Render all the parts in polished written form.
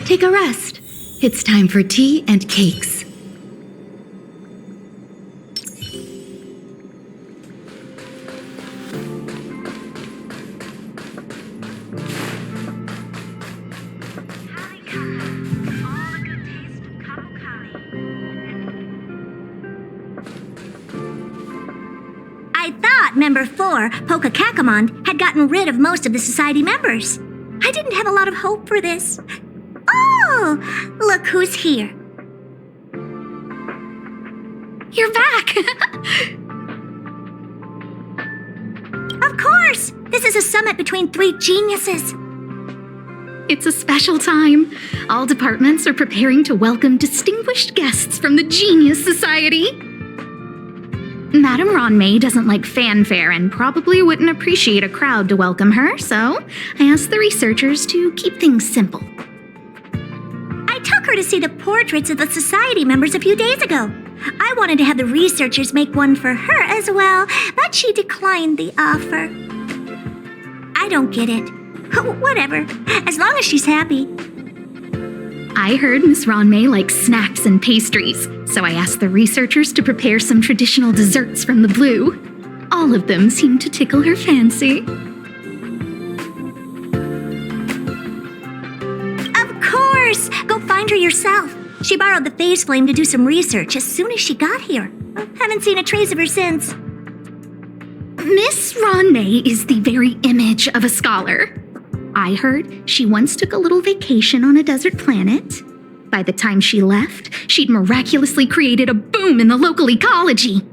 take a rest. It's time for tea and cakes. I thought Member 4, Pokakakamon, had gotten rid of most of the society members. I didn't have a lot of hope for this. Oh, look who's here. You're back! Of course! This is a summit between 3 geniuses. It's a special time. All departments are preparing to welcome distinguished guests from the Genius Society. Madame Ronmei doesn't like fanfare and probably wouldn't appreciate a crowd to welcome her, so I asked the researchers to keep things simple. I took her to see the portraits of the society members a few days ago. I wanted to have the researchers make one for her as well, but she declined the offer. I don't get it. Whatever, as long as she's happy. I heard Miss Ronmei likes snacks and pastries, so I asked the researchers to prepare some traditional desserts from the blue. All of them seemed to tickle her fancy. Of course! Go find her yourself. She borrowed the phase flame to do some research as soon as she got here. Haven't seen a trace of her since. Miss Ronmei is the very image of a scholar. I heard she once took a little vacation on a desert planet. By the time she left, she'd miraculously created a boom in the local ecology.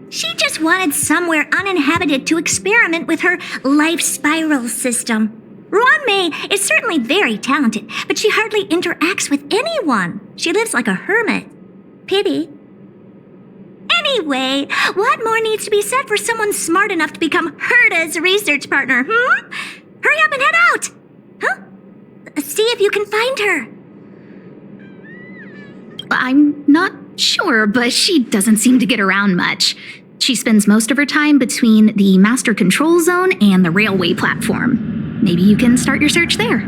She just wanted somewhere uninhabited to experiment with her life spiral system. Ronmei is certainly very talented, but she hardly interacts with anyone. She lives like a hermit. Pity. Anyway, what more needs to be said for someone smart enough to become Herta's research partner, Hurry up and head out! See if you can find her. I'm not sure, but she doesn't seem to get around much. She spends most of her time between the master control zone and the railway platform. Maybe you can start your search there.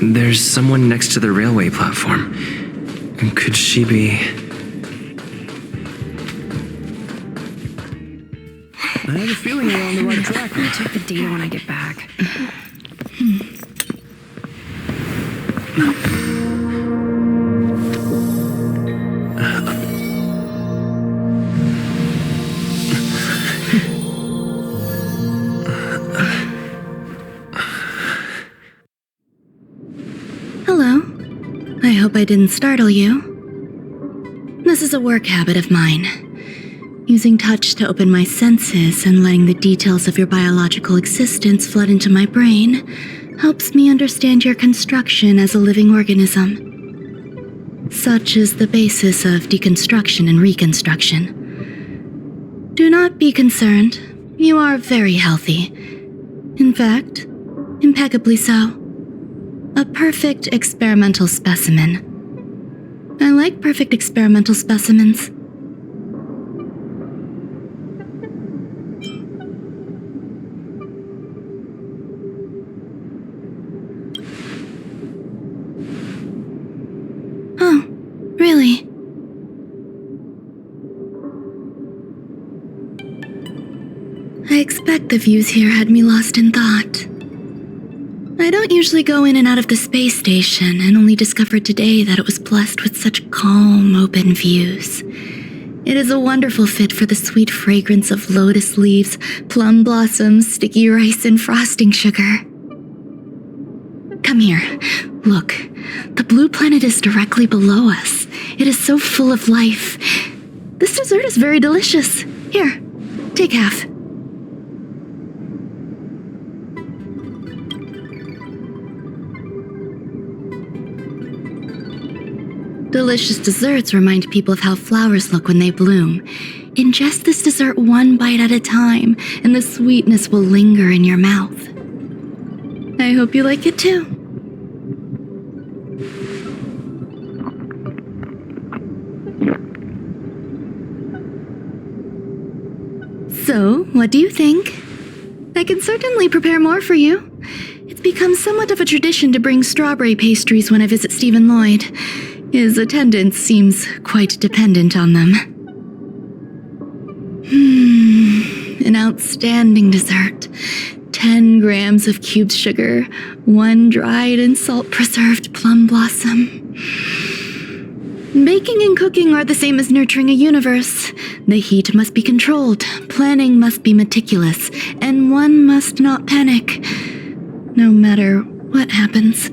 There's someone next to the railway platform. Could she be... I have a feeling we're on the right track. I'll check the data when I get back. Hello. I hope I didn't startle you. This is a work habit of mine. Using touch to open my senses and letting the details of your biological existence flood into my brain helps me understand your construction as a living organism. Such is the basis of deconstruction and reconstruction. Do not be concerned. You are very healthy. In fact, impeccably so. A perfect experimental specimen. I like perfect experimental specimens. Oh, really? I expect the views here had me lost in thought. I don't usually go in and out of the space station, and only discovered today that it was blessed with such calm, open views. It is a wonderful fit for the sweet fragrance of lotus leaves, plum blossoms, sticky rice, and frosting sugar. Come here. Look. The blue planet is directly below us. It is so full of life. This dessert is very delicious. Here, take half. Delicious desserts remind people of how flowers look when they bloom. Ingest this dessert one bite at a time, and the sweetness will linger in your mouth. I hope you like it too. So, what do you think? I can certainly prepare more for you. It's become somewhat of a tradition to bring strawberry pastries when I visit Stephen Lloyd. His attendance seems quite dependent on them. An outstanding dessert. 10 grams of cubed sugar, 1 dried and salt-preserved plum blossom. Baking and cooking are the same as nurturing a universe. The heat must be controlled, planning must be meticulous, and one must not panic, no matter what happens.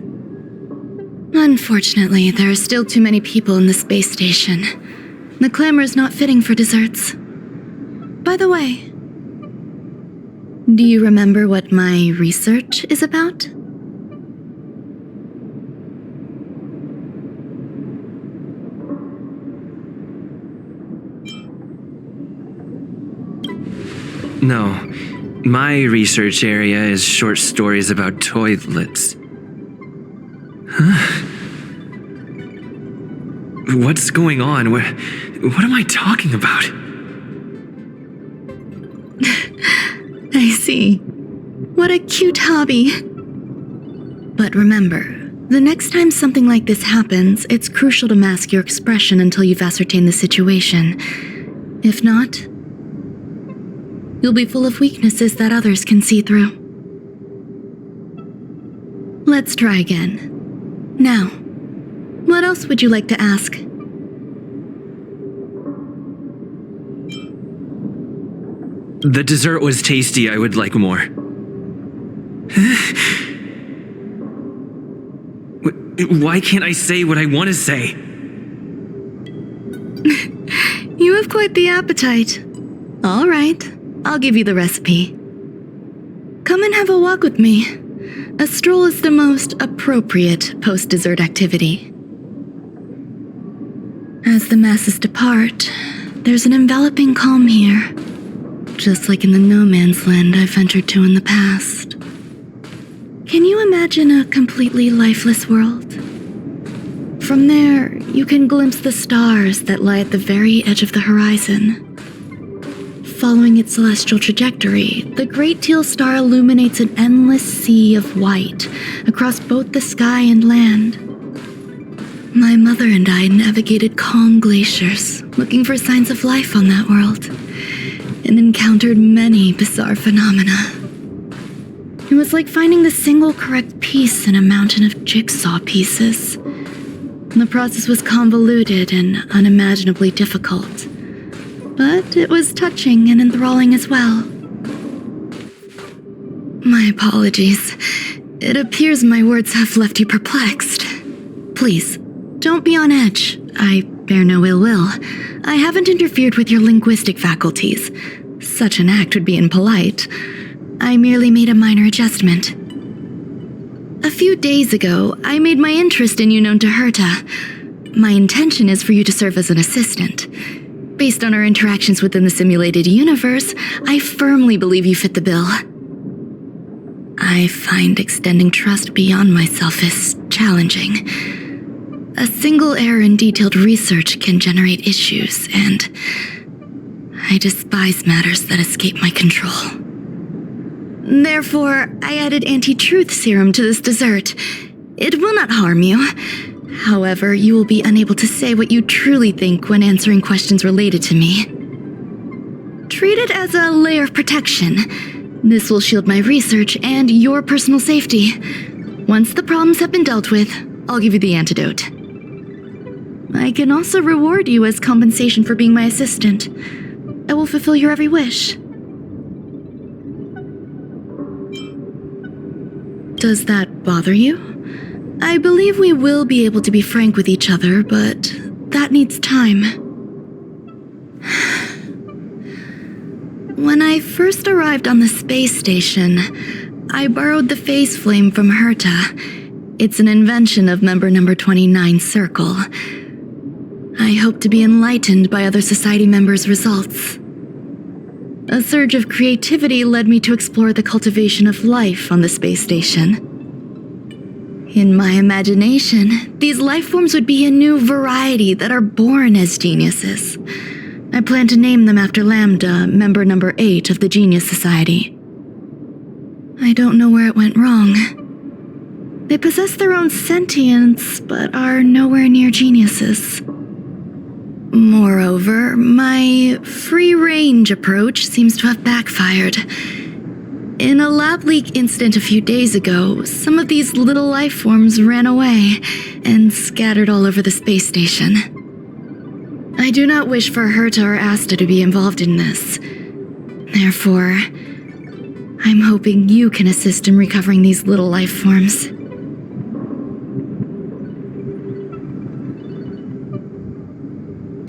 Unfortunately, there are still too many people in the space station. The clamor is not fitting for desserts. By the way, do you remember what my research is about? No. My research area is short stories about toilets. Huh? What's going on? What am I talking about? I see. What a cute hobby. But remember, the next time something like this happens, it's crucial to mask your expression until you've ascertained the situation. If not, you'll be full of weaknesses that others can see through. Let's try again. Now, what else would you like to ask? The dessert was tasty. I would like more. Why can't I say what I want to say? You have quite the appetite. All right, I'll give you the recipe. Come and have a walk with me. A stroll is the most appropriate post-dessert activity. As the masses depart, there's an enveloping calm here, just like in the no-man's land I've ventured to in the past. Can you imagine a completely lifeless world? From there, you can glimpse the stars that lie at the very edge of the horizon. Following its celestial trajectory, the Great Teal Star illuminates an endless sea of white across both the sky and land. My mother and I navigated calm glaciers, looking for signs of life on that world, and encountered many bizarre phenomena. It was like finding the single correct piece in a mountain of jigsaw pieces. The process was convoluted and unimaginably difficult, but it was touching and enthralling as well. My apologies. It appears my words have left you perplexed. Please, don't be on edge. I bear no ill will. I haven't interfered with your linguistic faculties. Such an act would be impolite. I merely made a minor adjustment. A few days ago, I made my interest in you known to Herta. My intention is for you to serve as an assistant. Based on our interactions within the simulated universe, I firmly believe you fit the bill. I find extending trust beyond myself is challenging. A single error in detailed research can generate issues, and I despise matters that escape my control. Therefore, I added anti-truth serum to this dessert. It will not harm you. However, you will be unable to say what you truly think when answering questions related to me. Treat it as a layer of protection. This will shield my research and your personal safety. Once the problems have been dealt with, I'll give you the antidote. I can also reward you as compensation for being my assistant. I will fulfill your every wish. Does that bother you? I believe we will be able to be frank with each other, but that needs time. When I first arrived on the space station, I borrowed the phase flame from Herta. It's an invention of member number 29's circle. I hope to be enlightened by other society members' results. A surge of creativity led me to explore the cultivation of life on the space station. In my imagination, these life forms would be a new variety that are born as geniuses. I plan to name them after Lambda, member number 8 of the Genius Society. I don't know where it went wrong. They possess their own sentience, but are nowhere near geniuses. Moreover, my free-range approach seems to have backfired. In a lab leak incident a few days ago, some of these little life forms ran away and scattered all over the space station. I do not wish for Herta or Asta to be involved in this. Therefore, I'm hoping you can assist in recovering these little life forms.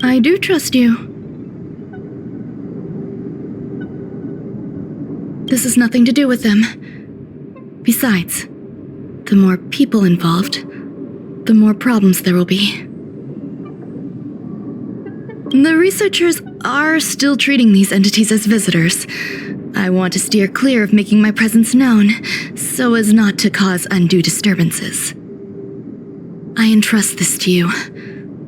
I do trust you. This has nothing to do with them. Besides, the more people involved, the more problems there will be. The researchers are still treating these entities as visitors. I want to steer clear of making my presence known, so as not to cause undue disturbances. I entrust this to you.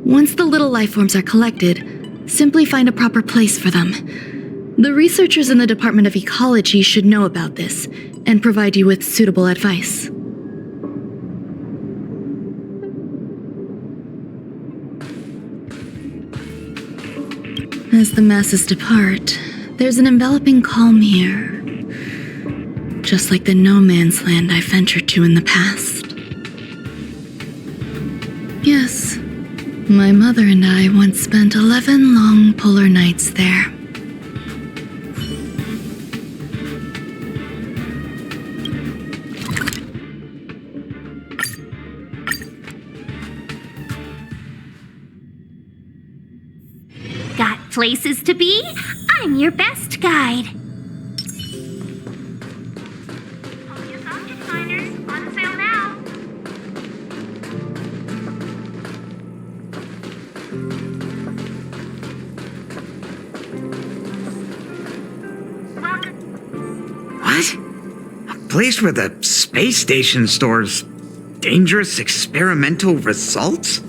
Once the little life forms are collected, simply find a proper place for them. The researchers in the Department of Ecology should know about this and provide you with suitable advice. As the masses depart, there's an enveloping calm here. Just like the no man's land I ventured to in the past. Yes. My mother and I once spent 11 long polar nights there. Got places to be? I'm your best guide. On sale now. What? A place where the space station stores dangerous experimental results?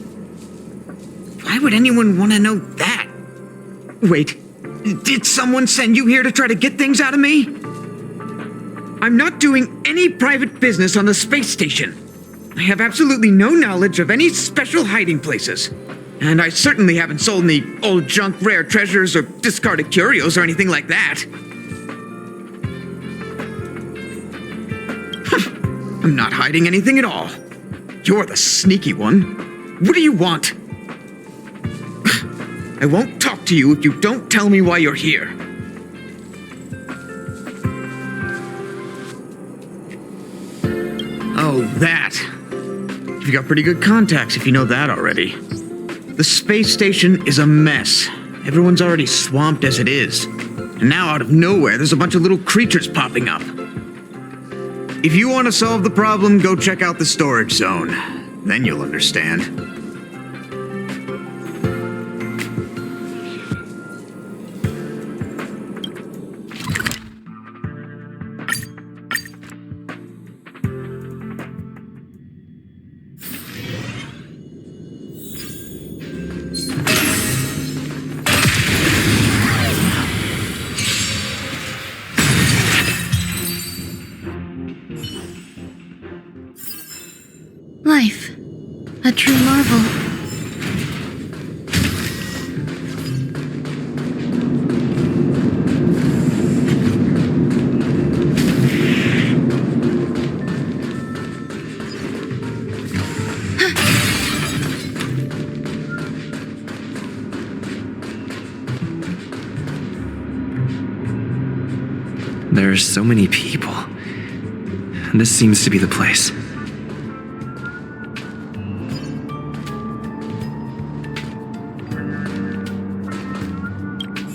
Why would anyone want to know that? Wait, did someone send you here to try to get things out of me? I'm not doing any private business on the space station. I have absolutely no knowledge of any special hiding places. And I certainly haven't sold any old junk rare treasures or discarded curios or anything like that. I'm not hiding anything at all. You're the sneaky one. What do you want? I won't talk to you if you don't tell me why you're here. Oh, that. You've got pretty good contacts if you know that already. The space station is a mess. Everyone's already swamped as it is. And now out of nowhere, there's a bunch of little creatures popping up. If you want to solve the problem, go check out the storage zone. Then you'll understand. Life. A true marvel. There are so many people. This seems to be the place.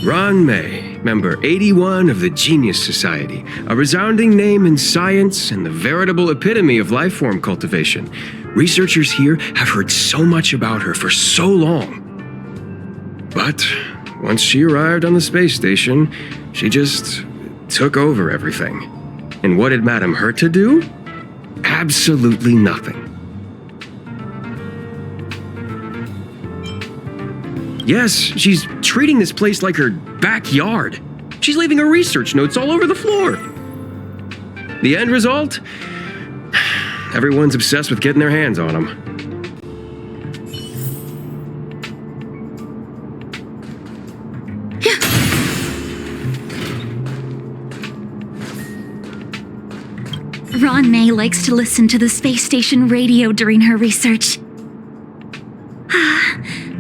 Ron May, member 81 of the Genius Society, a resounding name in science and the veritable epitome of life form cultivation. Researchers here have heard so much about her for so long. But once she arrived on the space station, she just took over everything. And what did Madame Herta do? Absolutely nothing. Yes, she's treating this place like her backyard. She's leaving her research notes all over the floor. The end result? Everyone's obsessed with getting their hands on them. Ron May likes to listen to the space station radio during her research.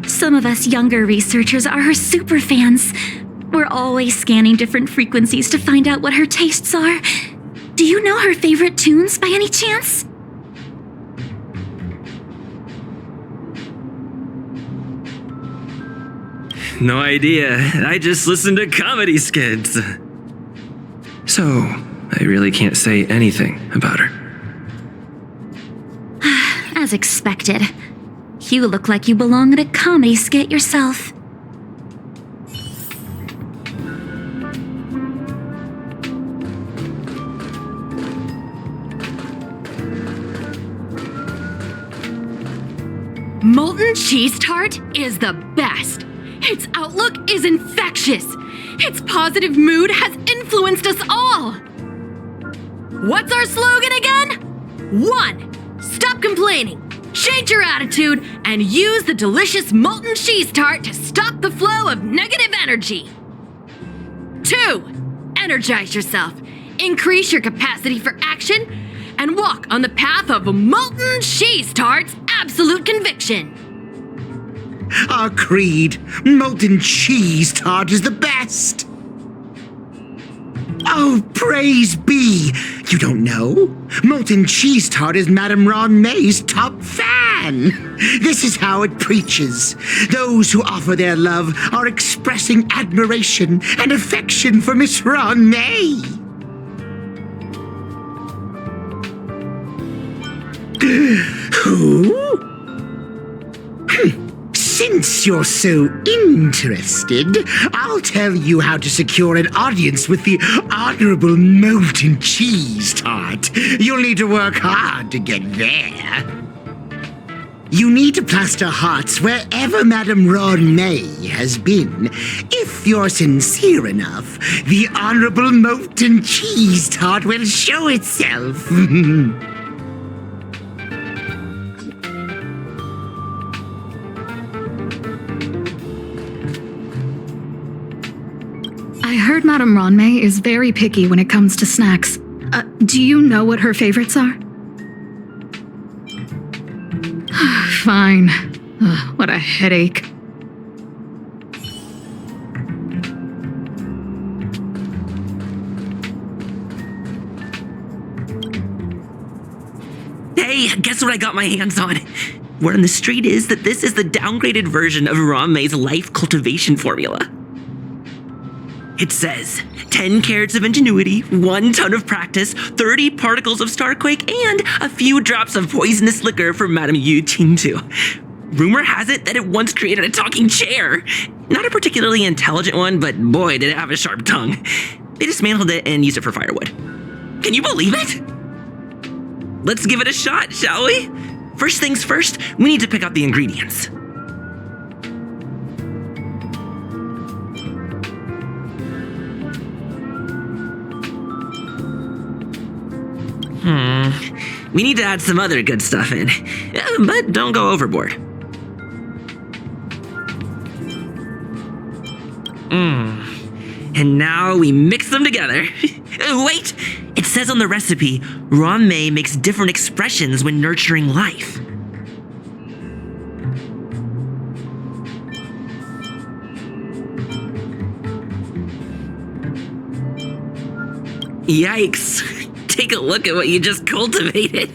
Some of us younger researchers are her super fans. We're always scanning different frequencies to find out what her tastes are. Do you know her favorite tunes by any chance? No idea. I just listen to comedy skits. So, I really can't say anything about her. As expected. You look like you belong in a comedy skit yourself. Molten cheese tart is the best. Its outlook is infectious. Its positive mood has influenced us all. What's our slogan again? 1. Stop complaining. Change your attitude and use the delicious molten cheese tart to stop the flow of negative energy. 2. Energize yourself. Increase your capacity for action and walk on the path of molten cheese tart's absolute conviction. Our creed, molten cheese tart is the best. Oh, praise be! You don't know? Molten cheese tart is Madame Ron May's top fan. This is how it preaches. Those who offer their love are expressing admiration and affection for Miss Ron May. Who? Since you're so interested, I'll tell you how to secure an audience with the Honorable Molten Cheese Tart. You'll need to work hard to get there. You need to plaster hearts wherever Madame Ron May has been. If you're sincere enough, the Honorable Molten Cheese Tart will show itself. I heard Madame Ron May is very picky when it comes to snacks. Do you know what her favorites are? Fine. Ugh, what a headache. Hey, guess what I got my hands on? word on the street is that this is the downgraded version of Ranmei's life cultivation formula. It says 10 carats of ingenuity, 1 ton of practice, 30 particles of starquake, and a few drops of poisonous liquor for Madame Yu Qingtu. Rumor has it that it once created a talking chair. Not a particularly intelligent one, but boy, did it have a sharp tongue. They dismantled it and used it for firewood. Can you believe it? Let's give it a shot, shall we? First things first, we need to pick out the ingredients. We need to add some other good stuff in, but don't go overboard. And now we mix them together. Wait! It says on the recipe, Ranmei makes different expressions when nurturing life. Yikes! Take a look at what you just cultivated.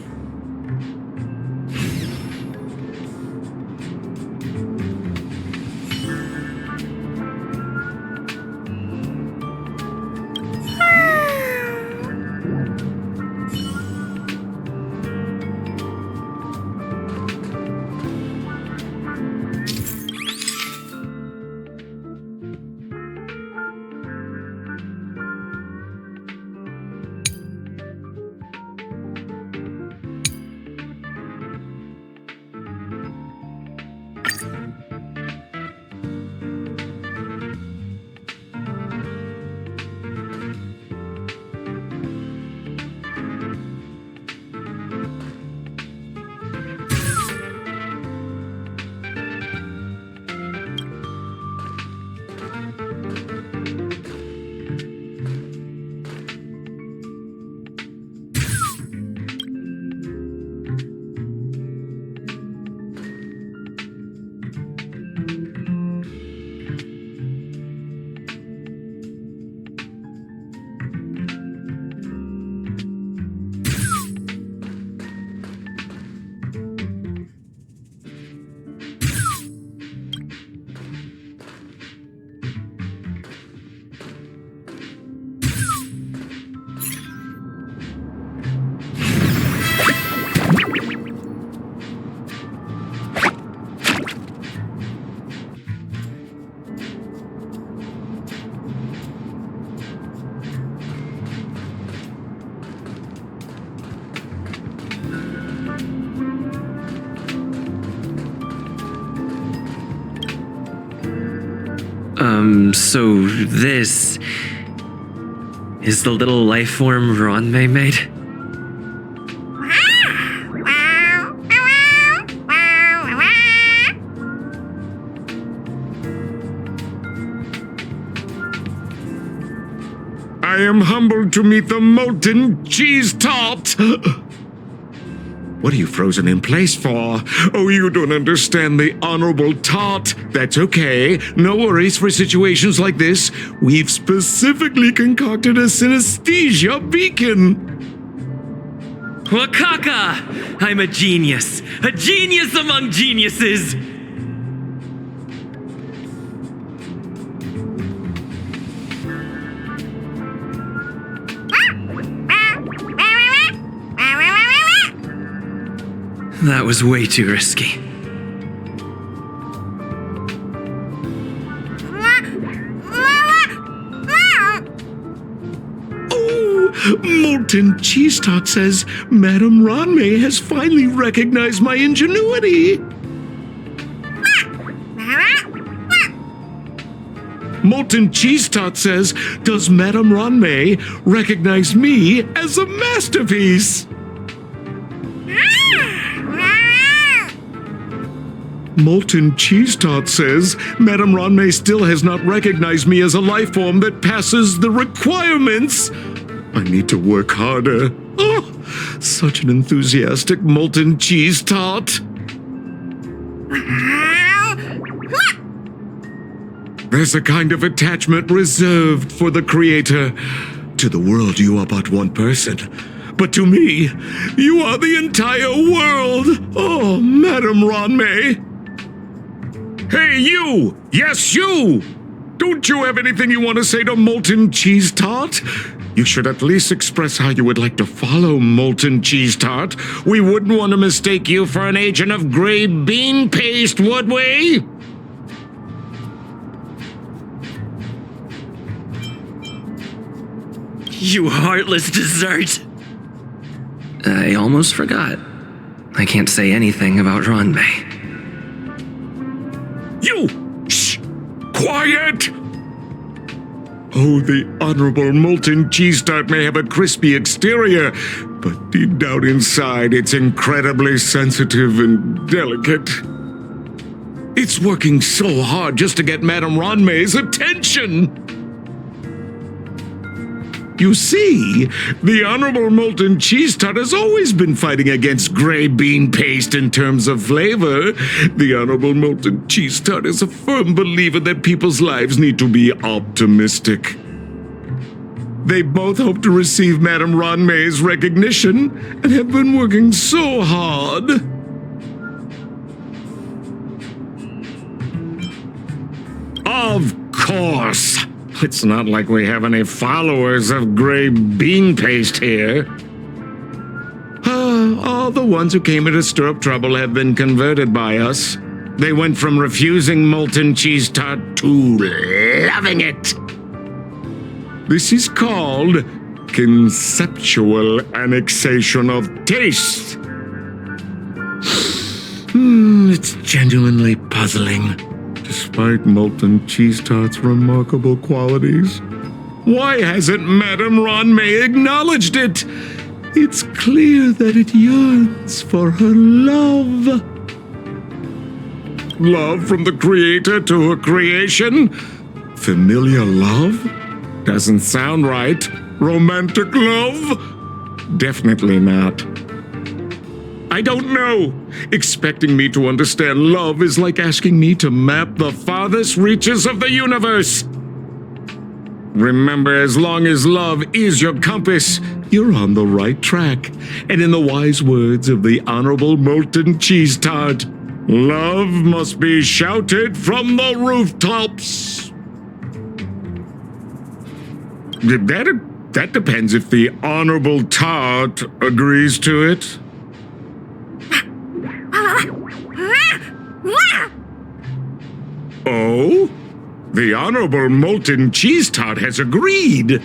So this is the little life form Ranmei made? I am humbled to meet the molten cheese tart. What are you frozen in place for? Oh, you don't understand the honorable tart. That's okay. No worries for situations like this. We've specifically concocted a synesthesia beacon. Wakaka! I'm a genius among geniuses! That was way too risky. Oh, molten cheese tart says Madame Ranmei has finally recognized my ingenuity. Molten cheese tart says, does Madame Ranmei recognize me as a masterpiece? Molten cheese tart says, Madame Ranmei still has not recognized me as a life form that passes the requirements. I need to work harder. Oh, such an enthusiastic molten cheese tart. There's a kind of attachment reserved for the creator. To the world, you are but one person. but to me, you are the entire world. Oh, Madame Ronmay. Hey, you! Yes, you! Don't you have anything you want to say to Molten Cheese Tart? You should at least express how you would like to follow Molten Cheese Tart. We wouldn't want to mistake you for an agent of gray bean paste, would we? You heartless dessert! I almost forgot. I can't say anything about Ronmay. You! Shh! Quiet! Oh, the Honorable Molten Cheese Tart may have a crispy exterior, but deep down inside, it's incredibly sensitive and delicate. It's working so hard just to get Madame Ronmay's attention! You see, the Honorable Molten Cheese Tart has always been fighting against gray bean paste in terms of flavor. The Honorable Molten Cheese Tart is a firm believer that people's lives need to be optimistic. They both hope to receive Madame Ronmay's recognition and have been working so hard. Of course! It's not like we have any followers of gray bean paste here. All the ones who came here to stir up trouble have been converted by us. They went from refusing Molten Cheese Tart to loving it. This is called conceptual annexation of taste. It's genuinely puzzling. Despite Molten Cheese Tart's remarkable qualities, why hasn't Madame Ronmay acknowledged it? It's clear that it yearns for her love. Love from the creator to her creation? Familiar love? Doesn't sound right. Romantic love? Definitely not. I don't know. Expecting me to understand love is like asking me to map the farthest reaches of the universe. Remember, as long as love is your compass, you're on the right track. And in the wise words of the Honorable Molten Cheese Tart, love must be shouted from the rooftops. That depends if the Honorable Tart agrees to it. Oh? The Honorable Molten Cheese Tart has agreed.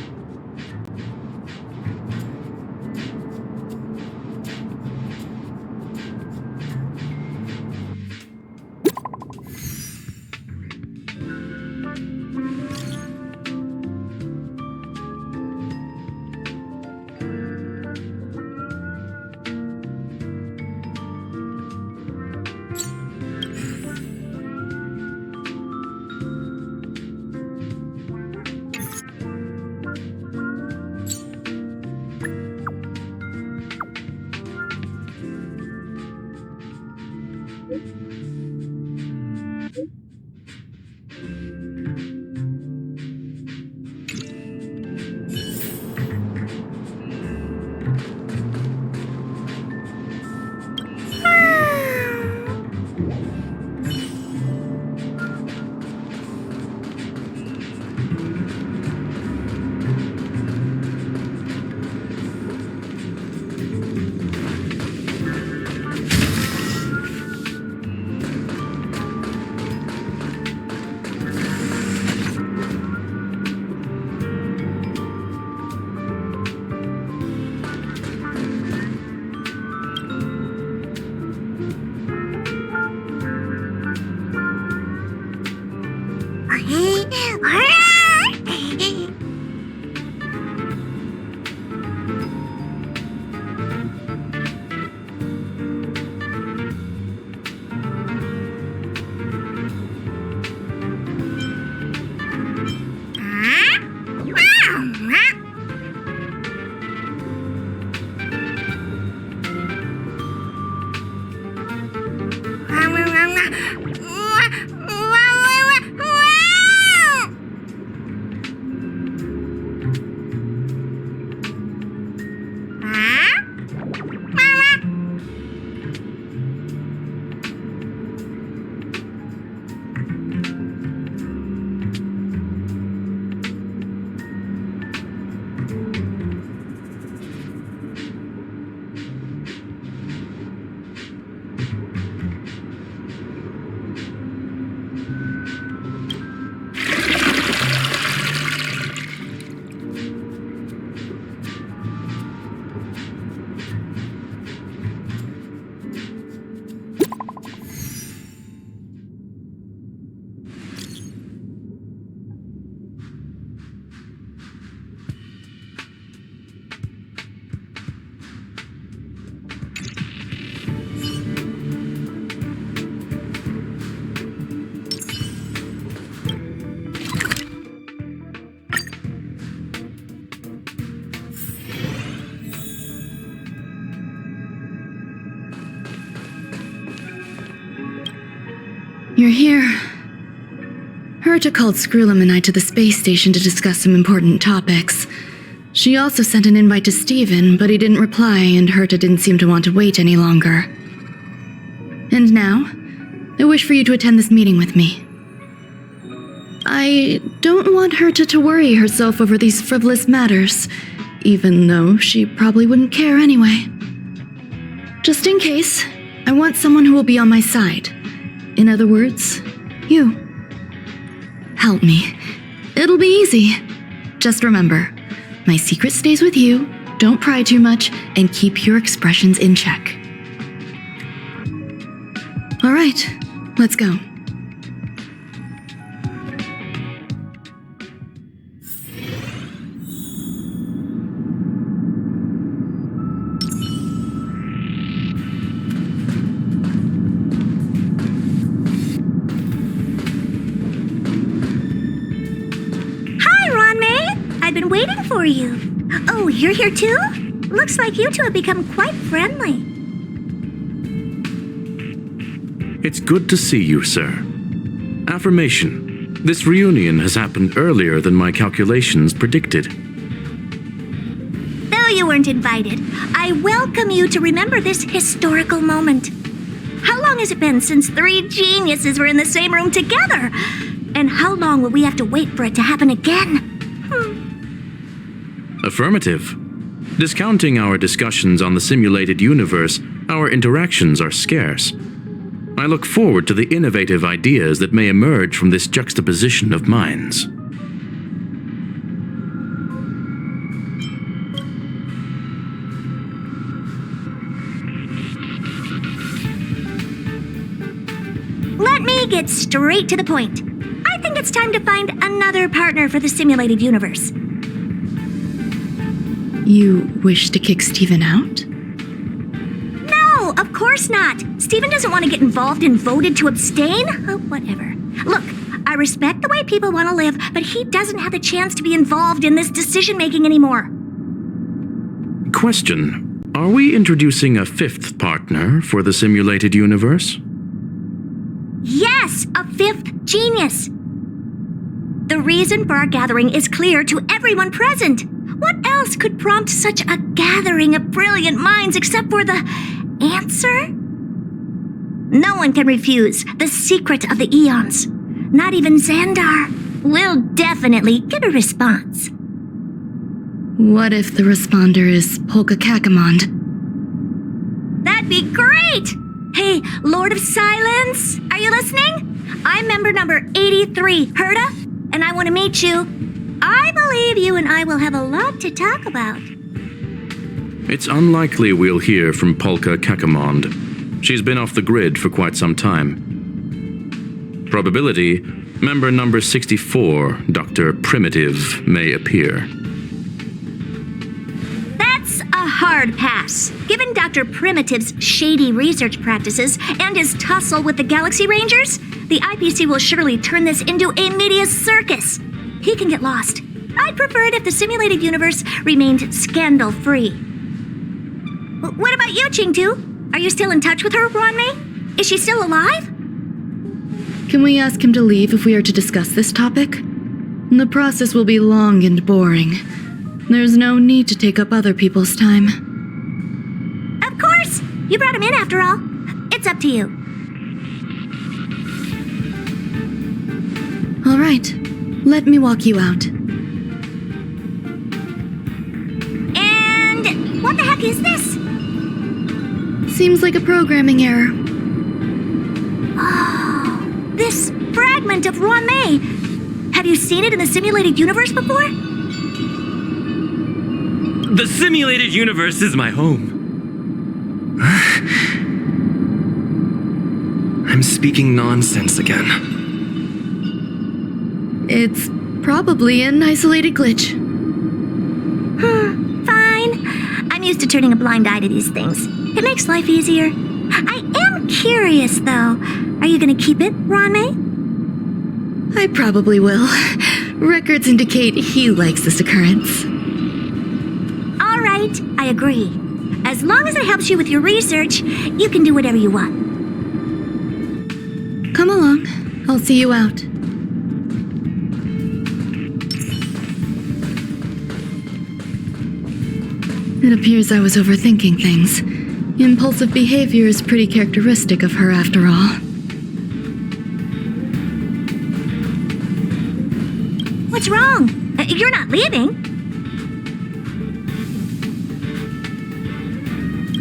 Huh? You're here. Herta called Skrullum and I to the space station to discuss some important topics. She also sent an invite to Steven, but he didn't reply, and Herta didn't seem to want to wait any longer. And now, I wish for you to attend this meeting with me. I don't want Herta to worry herself over these frivolous matters, even though she probably wouldn't care anyway. Just in case, I want someone who will be on my side. In other words, you. Help me. It'll be easy. Just remember, my secret stays with you, don't pry too much, and keep your expressions in check. All right, let's go. I've been waiting for you. Oh, you're here too? Looks like you two have become quite friendly. It's good to see you, sir. Affirmation. This reunion has happened earlier than my calculations predicted. Though you weren't invited, I welcome you to remember this historical moment. How long has it been since 3 geniuses were in the same room together? And how long will we have to wait for it to happen again? Affirmative. Discounting our discussions on the simulated universe, our interactions are scarce. I look forward to the innovative ideas that may emerge from this juxtaposition of minds. Let me get straight to the point. I think it's time to find another partner for the simulated universe. You wish to kick Steven out? No, of course not. Steven doesn't want to get involved and voted to abstain. Oh, whatever. Look, I respect the way people want to live, but he doesn't have the chance to be involved in this decision-making anymore. Question. Are we introducing a 5th partner for the simulated universe? Yes, a 5th genius. The reason for our gathering is clear to everyone present. What else could prompt such a gathering of brilliant minds except for the answer? No one can refuse the secret of the Aeons. Not even Xandar. We'll definitely get a response. What if the responder is Polka Kakamond? That'd be great! Hey, Lord of Silence, are you listening? I'm member number 83, Herta, and I want to meet you. I believe you and I will have a lot to talk about. It's unlikely we'll hear from Polka Kakamond. She's been off the grid for quite some time. Probability, member number 64, Dr. Primitive, may appear. That's a hard pass. Given Dr. Primitive's shady research practices and his tussle with the Galaxy Rangers, the IPC will surely turn this into a media circus. He can get lost. I'd prefer it if the simulated universe remained scandal-free. What about you, Chingtu? Are you still in touch with her, Ruanmei? Is she still alive? Can we ask him to leave if we are to discuss this topic? The process will be long and boring. There's no need to take up other people's time. Of course! You brought him in after all. It's up to you. All right. Let me walk you out. And what the heck is this? Seems like a programming error. Oh, this fragment of Ruanmei. Have you seen it in the simulated universe before? The simulated universe is my home. I'm speaking nonsense again. It's probably an isolated glitch. Fine. I'm used to turning a blind eye to these things. It makes life easier. I am curious, though. Are you going to keep it, Ruanmei? I probably will. Records indicate he likes this occurrence. All right, I agree. As long as it helps you with your research, you can do whatever you want. Come along. I'll see you out. It appears I was overthinking things. Impulsive behavior is pretty characteristic of her, after all. What's wrong? You're not leaving.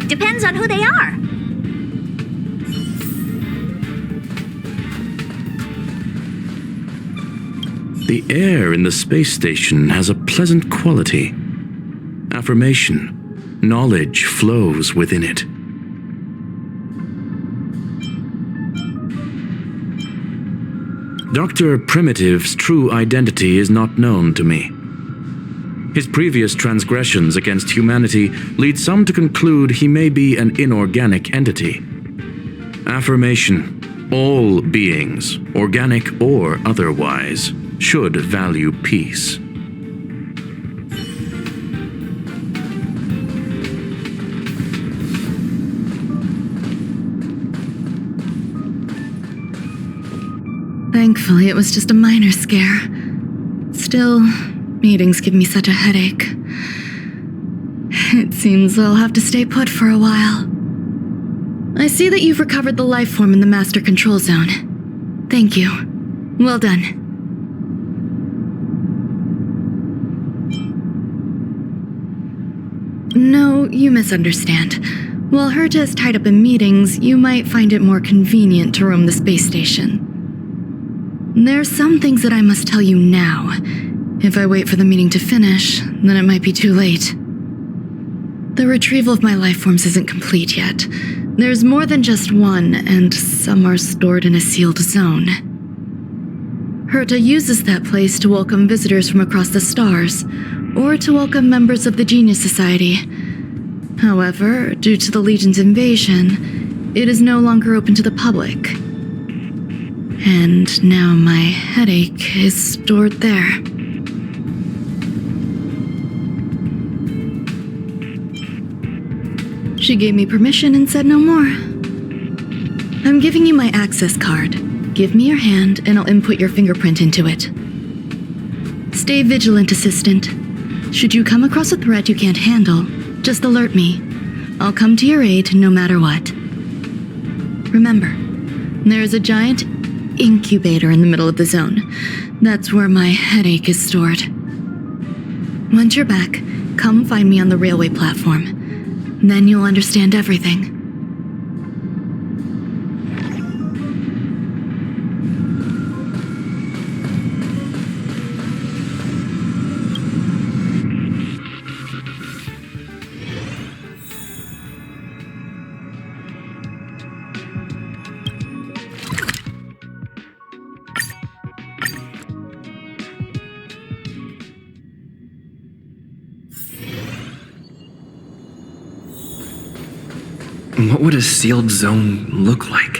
Depends on who they are. The air in the space station has a pleasant quality. Affirmation, knowledge flows within it. Dr. Primitive's true identity is not known to me. His previous transgressions against humanity lead some to conclude he may be an inorganic entity. Affirmation, all beings, organic or otherwise, should value peace. Thankfully, it was just a minor scare. Still, meetings give me such a headache. It seems I'll have to stay put for a while. I see that you've recovered the life form in the master control zone. Thank you. Well done. No, you misunderstand. While Herta is tied up in meetings, you might find it more convenient to roam the space station. There's some things that I must tell you now. If I wait for the meeting to finish, then it might be too late. The retrieval of my life forms isn't complete yet. There's more than just one, and some are stored in a sealed zone. Herta uses that place to welcome visitors from across the stars, or to welcome members of the Genius Society. However, due to the Legion's invasion, it is no longer open to the public. And now my headache is stored there. She gave me permission and said no more. I'm giving you my access card. Give me your hand and I'll input your fingerprint into it. Stay vigilant, Assistant. Should you come across a threat you can't handle, just alert me. I'll come to your aid no matter what. Remember, there is a giant incubator in the middle of the zone. That's where my headache is stored. Once you're back, come find me on the railway platform. Then you'll understand everything. What would a sealed zone look like?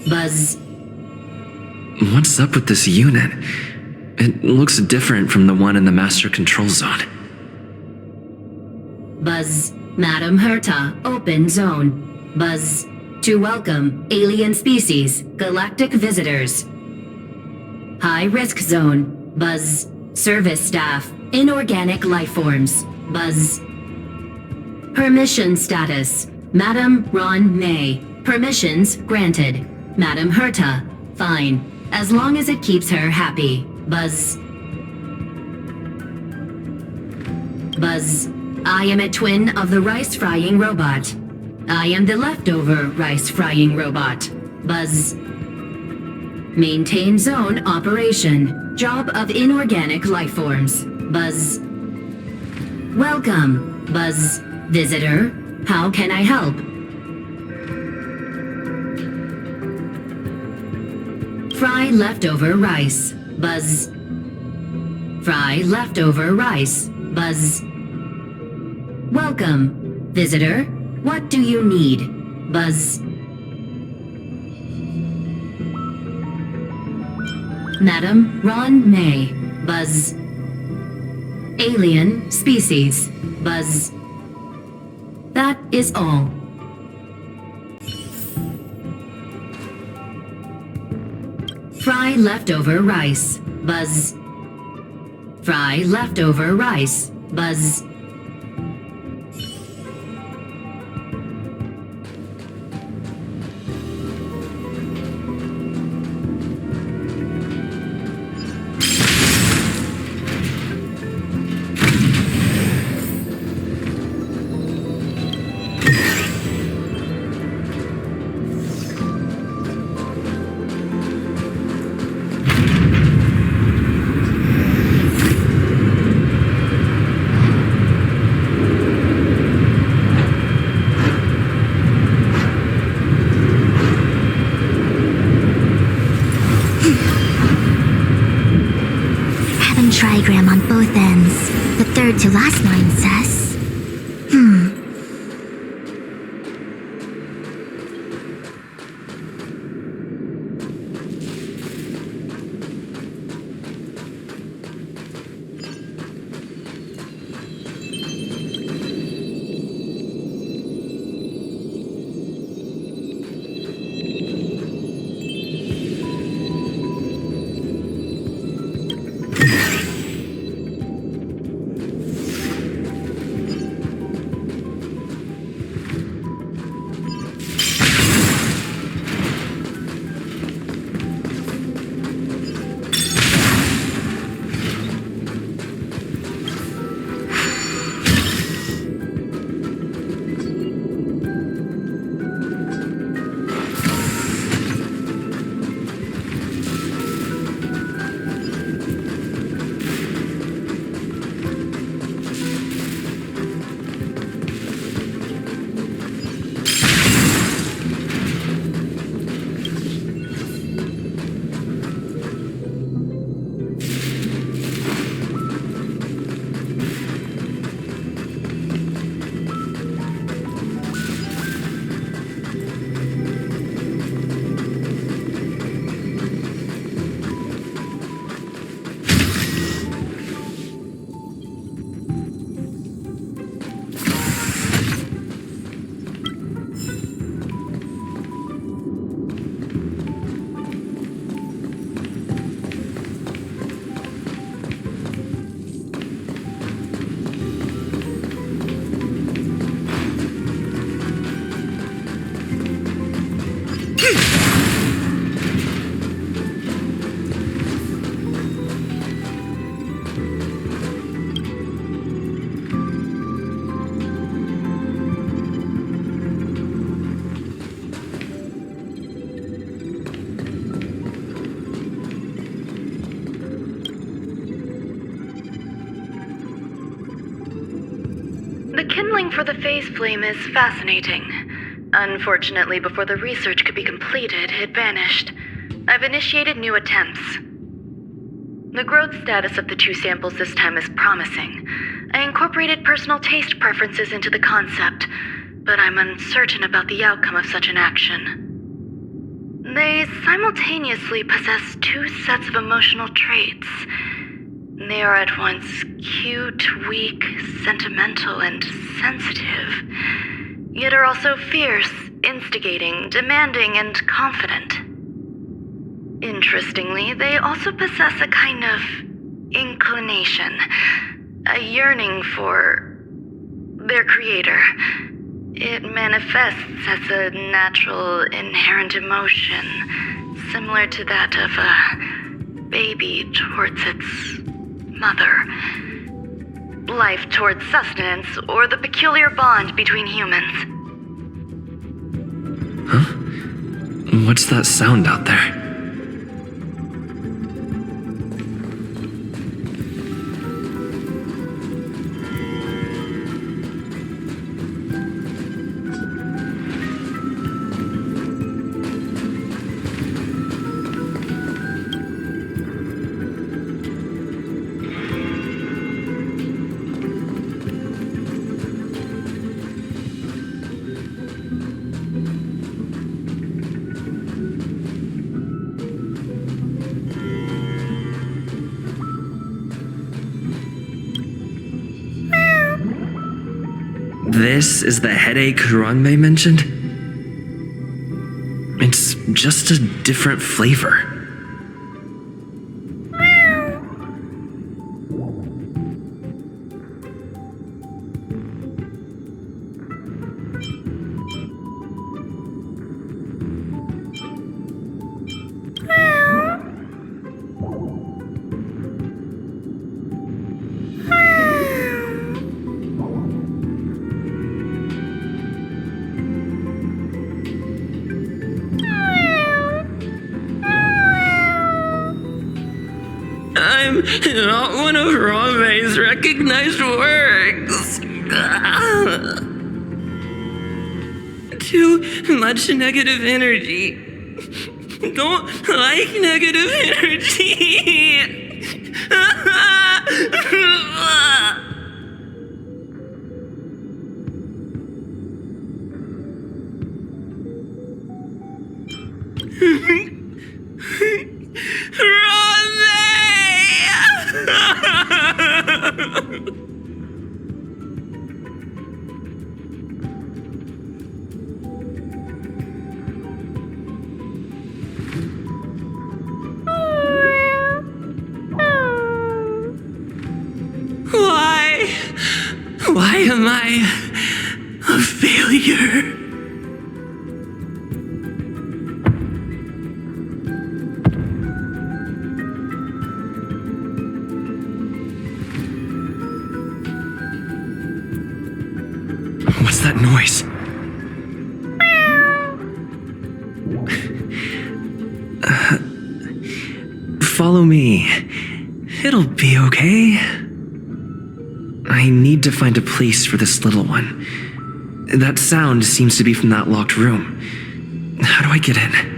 Buzz. What's up with this unit? It looks different from the one in the Master Control Zone. Buzz. Madam Herta, open zone. Buzz. To welcome alien species, galactic visitors. High risk zone. Buzz. Service staff, inorganic life forms. Buzz. Permission status. Madam Ron May. Permissions granted. Madam Herta. Fine. As long as it keeps her happy. Buzz. Buzz. I am a twin of the rice-frying robot. I am the leftover rice-frying robot. Buzz. Maintain zone operation. Job of inorganic life forms. Buzz. Welcome, Buzz. Visitor, how can I help? Fry leftover rice. Buzz. Fry leftover rice. Buzz. Welcome, visitor. What do you need? Buzz. Madam Ron May. Buzz. Alien species. Buzz. That is all. Fry leftover rice. Buzz. Fry leftover rice. Buzz. Trigram on both ends. The third to last line says... The kindling for the phase flame is fascinating. Unfortunately, before the research could be completed, it vanished. I've initiated new attempts. The growth status of the two samples this time is promising. I incorporated personal taste preferences into the concept, but I'm uncertain about the outcome of such an action. They simultaneously possess two sets of emotional traits. They are at once cute, weak, sentimental, and sensitive, yet are also fierce, instigating, demanding, and confident. Interestingly, they also possess a kind of inclination, a yearning for their creator. It manifests as a natural, inherent emotion, similar to that of a baby towards its mother. Life towards sustenance, or the peculiar bond between humans. Huh? What's that sound out there? This is the headache Ranmei mentioned? It's just a different flavor. I'm not one of Ranmei's recognized works. Too much negative energy. Don't like negative energy. Why am I a failure? What's that noise? Follow me. It'll be okay. I need to find a place for this little one. That sound seems to be from that locked room. How do I get in?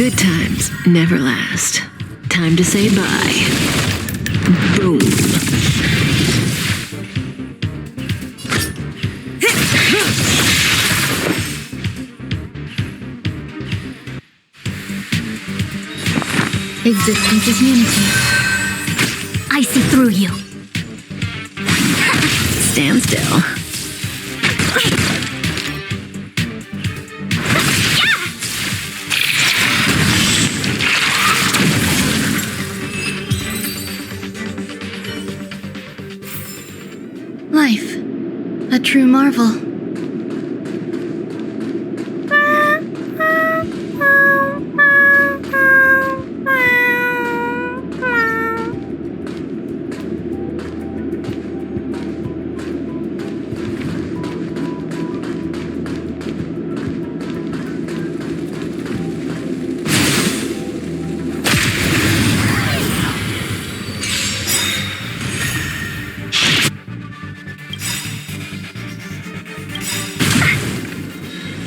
Good times never last. Time to say bye. Boom. Existence is unity. I see through you. Stand still. Life. A true marvel.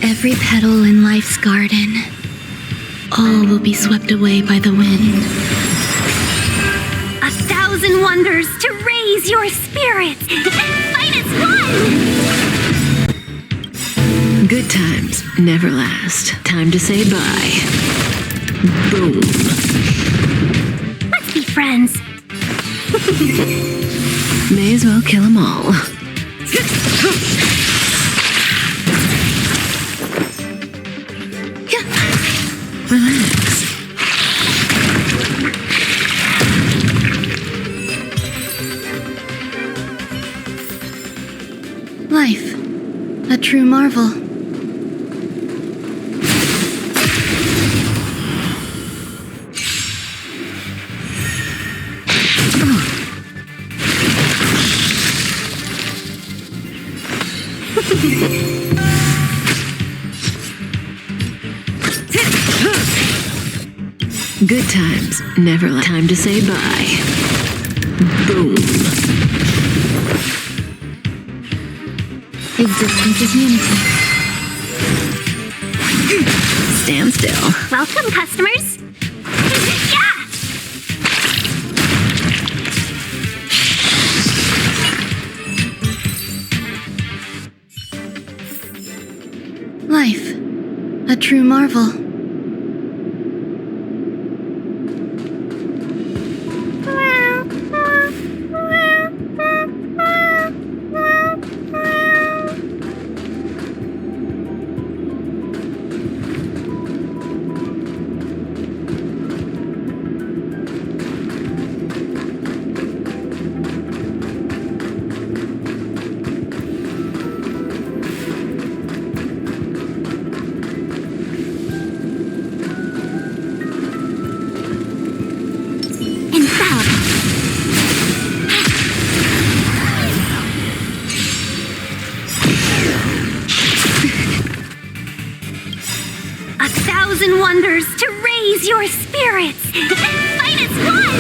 Every petal in life's garden, all will be swept away by the wind. 1,000 wonders to raise your spirits. Fight as one. Good times never last. Time to say bye. Boom. Let's be friends. May as well kill them all. Relax. Life. A true marvel. Good times never last. Time to say bye. Boom. Existence is unity. Stand still. Welcome, customers. Yeah! Life. A true marvel. Wonders to raise your spirits. Fight as one.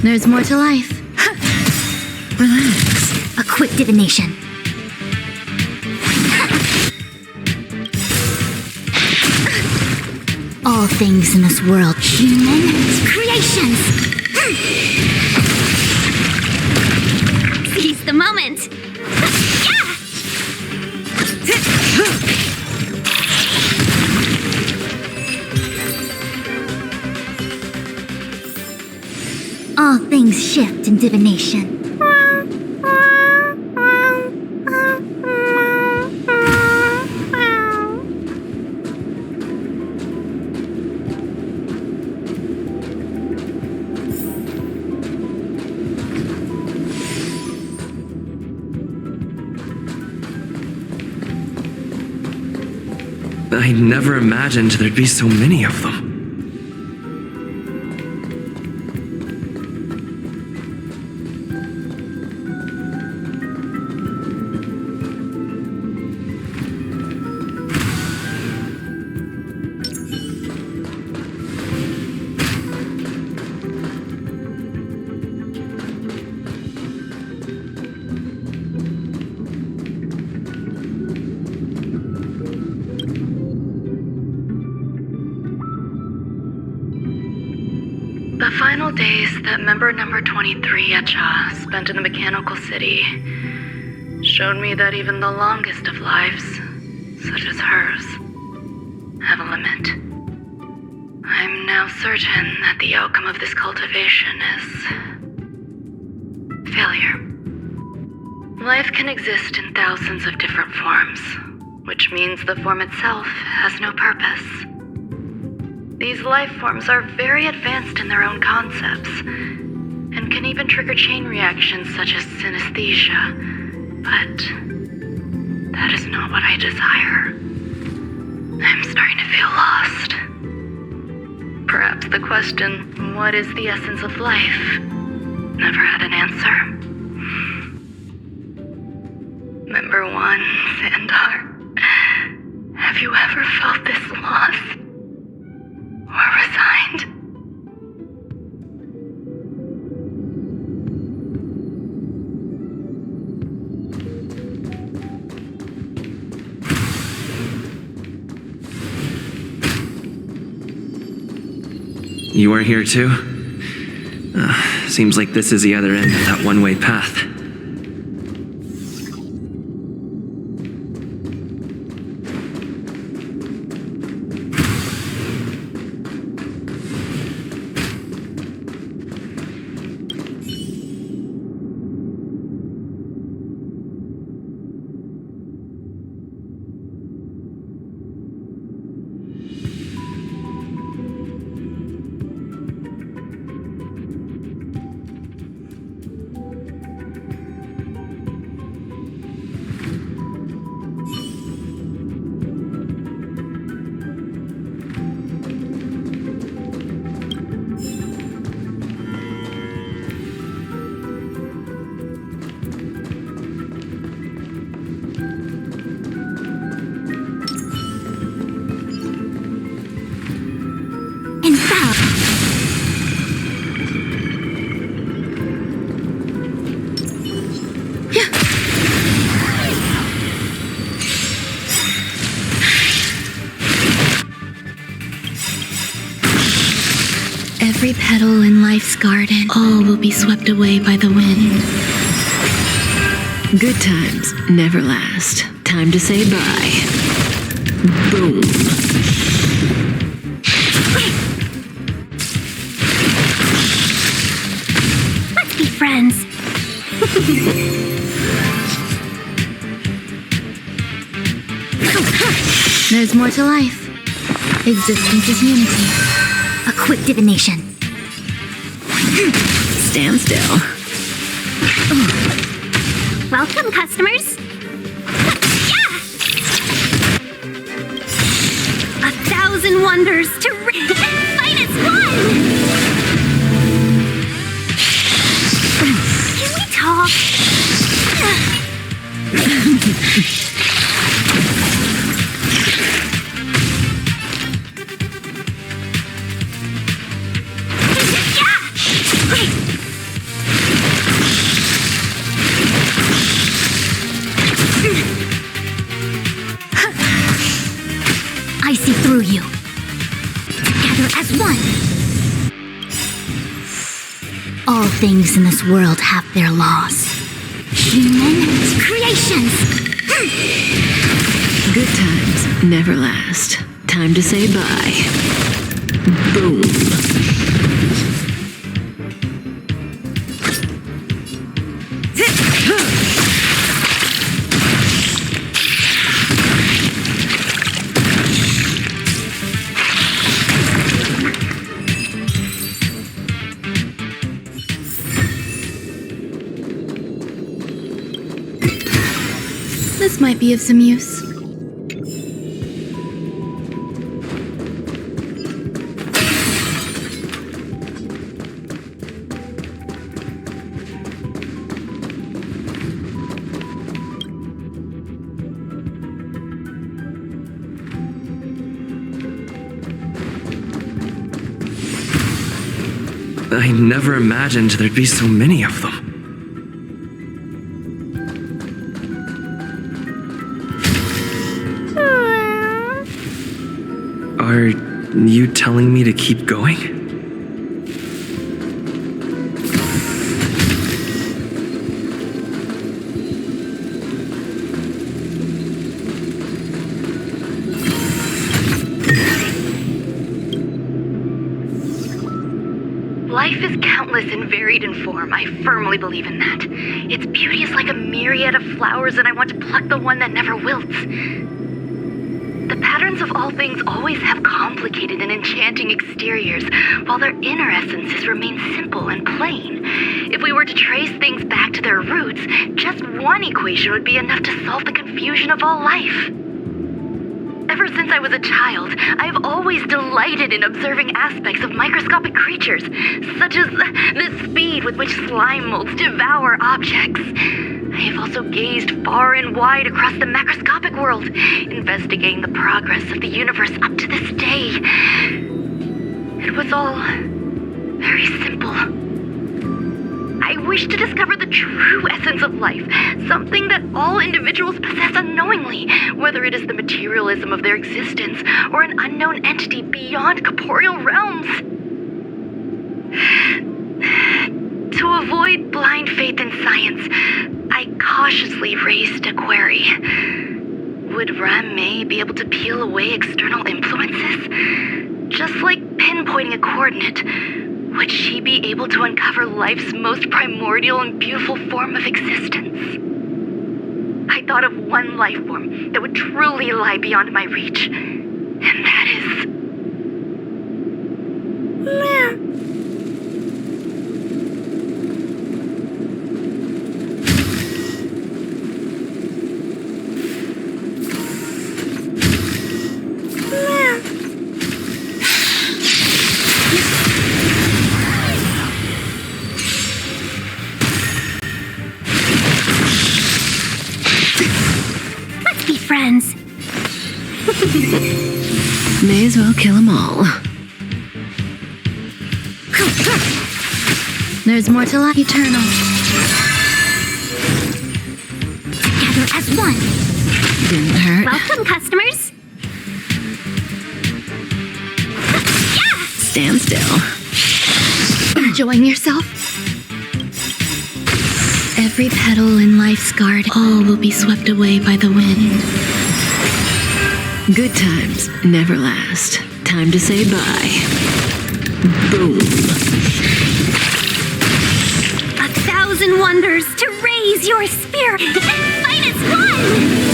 There's more to life. Relax. A quick divination. All things in this world, human creations. Seize the moment. Yeah! All things shift in divination. I never imagined there'd be so many of them. final days that member number 23 Echa spent in the mechanical city showed me that even the longest of lives, such as hers, have a limit. I'm now certain that the outcome of this cultivation is failure. Life can exist in thousands of different forms, which means the form itself has no purpose. These life forms are very advanced in their own concepts, and can even trigger chain reactions such as synesthesia, but that is not what I desire. I'm starting to feel lost. Perhaps the question, what is the essence of life, never had an answer. Member 1, Sandar, have you ever felt this lost? Or resigned? You are here too? Seems like this is the other end of that one-way path. Every petal in life's garden, all will be swept away by the wind. Good times never last. Time to say bye. Boom. Let's be friends. There's more to life. Existence is unity. A quick divination. Stand still. Welcome, customers. Yeah! 1,000 wonders to fight as one! Can we talk? I see through you. Together as one. All things in this world have their laws. Human creations. Good times never last. Time to say bye. Boom. This might be of some use. I never imagined there'd be so many of them. Are you telling me to keep going? Life is countless and varied in form. I firmly believe in that. Its beauty is like a myriad of flowers, and I want to pluck the one that never wilts. The patterns of all things always have complicated and enchanting exteriors, while their inner essences remain simple and plain. If we were to trace things back to their roots, just one equation would be enough to solve the confusion of all life. Ever since I was a child, I have always delighted in observing aspects of microscopic creatures, such as the speed with which slime molds devour objects. I have also gazed far and wide across the macroscopic world, investigating the progress of the universe up to this day. It was all very simple. I wish to discover the true essence of life, something that all individuals possess unknowingly, whether it is the materialism of their existence or an unknown entity beyond corporeal realms. To avoid blind faith in science, I cautiously raised a query. Would Ram-Mei be able to peel away external influences? Just like pinpointing a coordinate, would she be able to uncover life's most primordial and beautiful form of existence? I thought of one life form that would truly lie beyond my reach, and that is... Let's be friends. May as well kill them all. There's more to life. Eternal. Together as one. Didn't hurt. Welcome, customers. Stand still. Enjoying yourself? Every petal in life's garden, all will be swept away by the wind. Good times never last. Time to say bye. Boom. 1,000 wonders to raise your spirit and fight as one!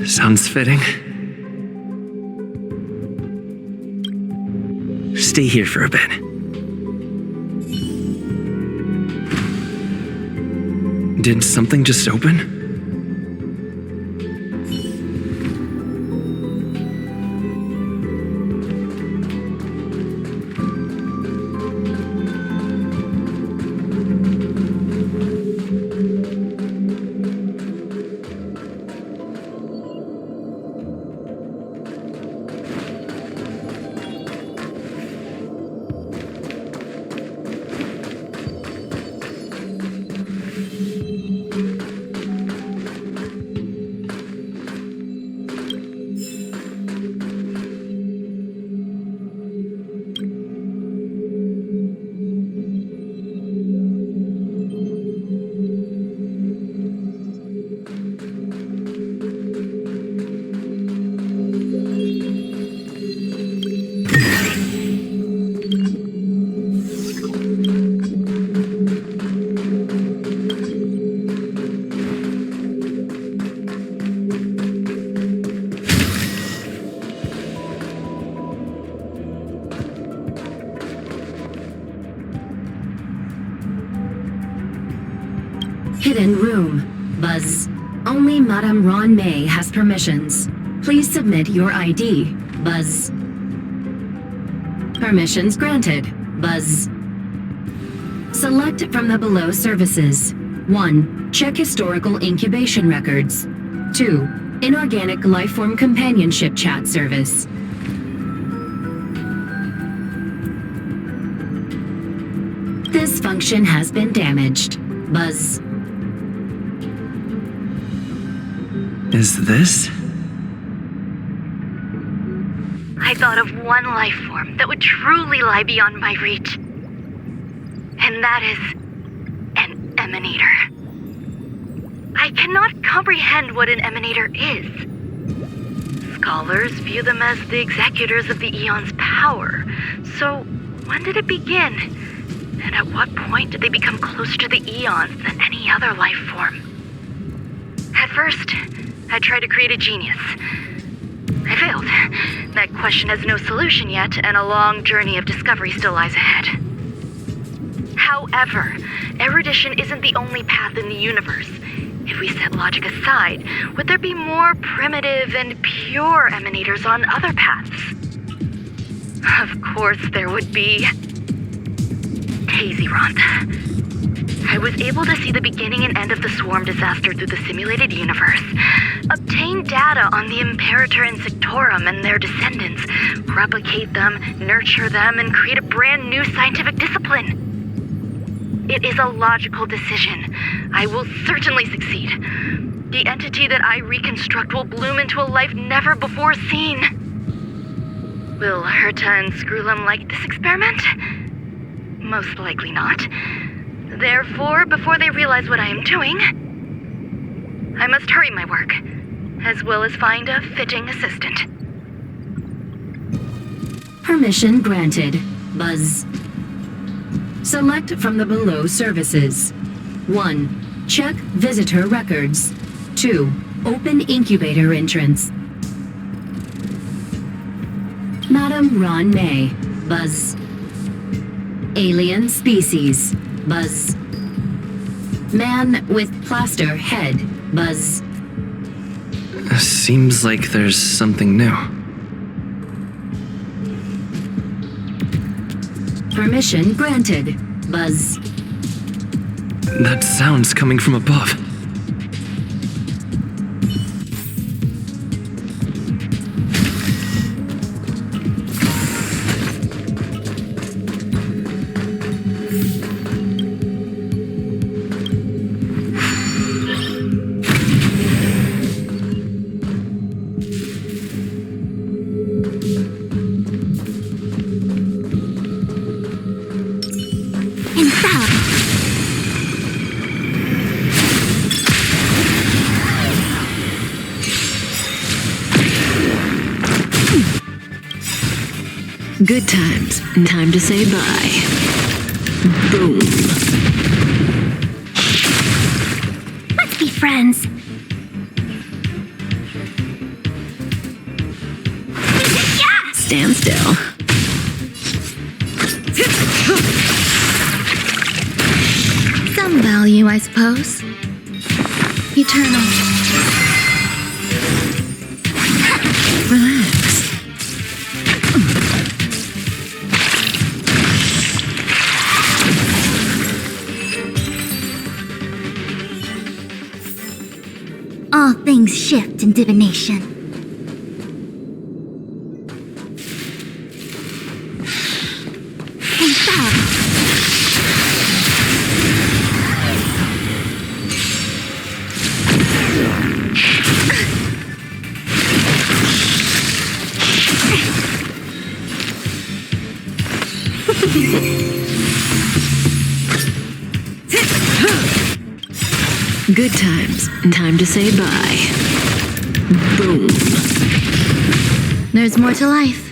Sounds fitting. Stay here for a bit. Did something just open? Hidden room. Buzz. Only Madame Ron May has permissions. Please submit your ID. Buzz. Permissions granted. Buzz. Select from the below services. 1. Check historical incubation records. 2. Inorganic lifeform companionship chat service. This function has been damaged. Buzz. Is this? I thought of one life form that would truly lie beyond my reach. And that is an emanator. I cannot comprehend what an emanator is. Scholars view them as the executors of the Aeon's power. So, when did it begin? And at what point did they become closer to the Aeons than any other life form? At first, I tried to create a genius. I failed. That question has no solution yet, and a long journey of discovery still lies ahead. However, erudition isn't the only path in the universe. If we set logic aside, would there be more primitive and pure emanators on other paths? Of course there would be. Hazy Ron. I was able to see the beginning and end of the swarm disaster through the simulated universe, obtain data on the Imperator and Sectorum and their descendants, replicate them, nurture them, and create a brand new scientific discipline. It is a logical decision. I will certainly succeed. The entity that I reconstruct will bloom into a life never before seen. Will Herta and Screwlum like this experiment? Most likely not. Therefore, before they realize what I am doing, I must hurry my work, as well as find a fitting assistant. Permission granted. Buzz. Select from the below services. 1. Check visitor records. 2. Open incubator entrance. Madame Ron May. Buzz. Alien species. Buzz. Man with plaster head. Buzz. Seems like there's something new. Permission granted. Buzz. That sound's coming from above. Good times, and time to say bye. Boom. Let's be friends. Yeah! Stand still. Some value, I suppose. Eternal. Relax. All things shift in divination. And so, Good times, and time to say bye. Boom. There's more to life.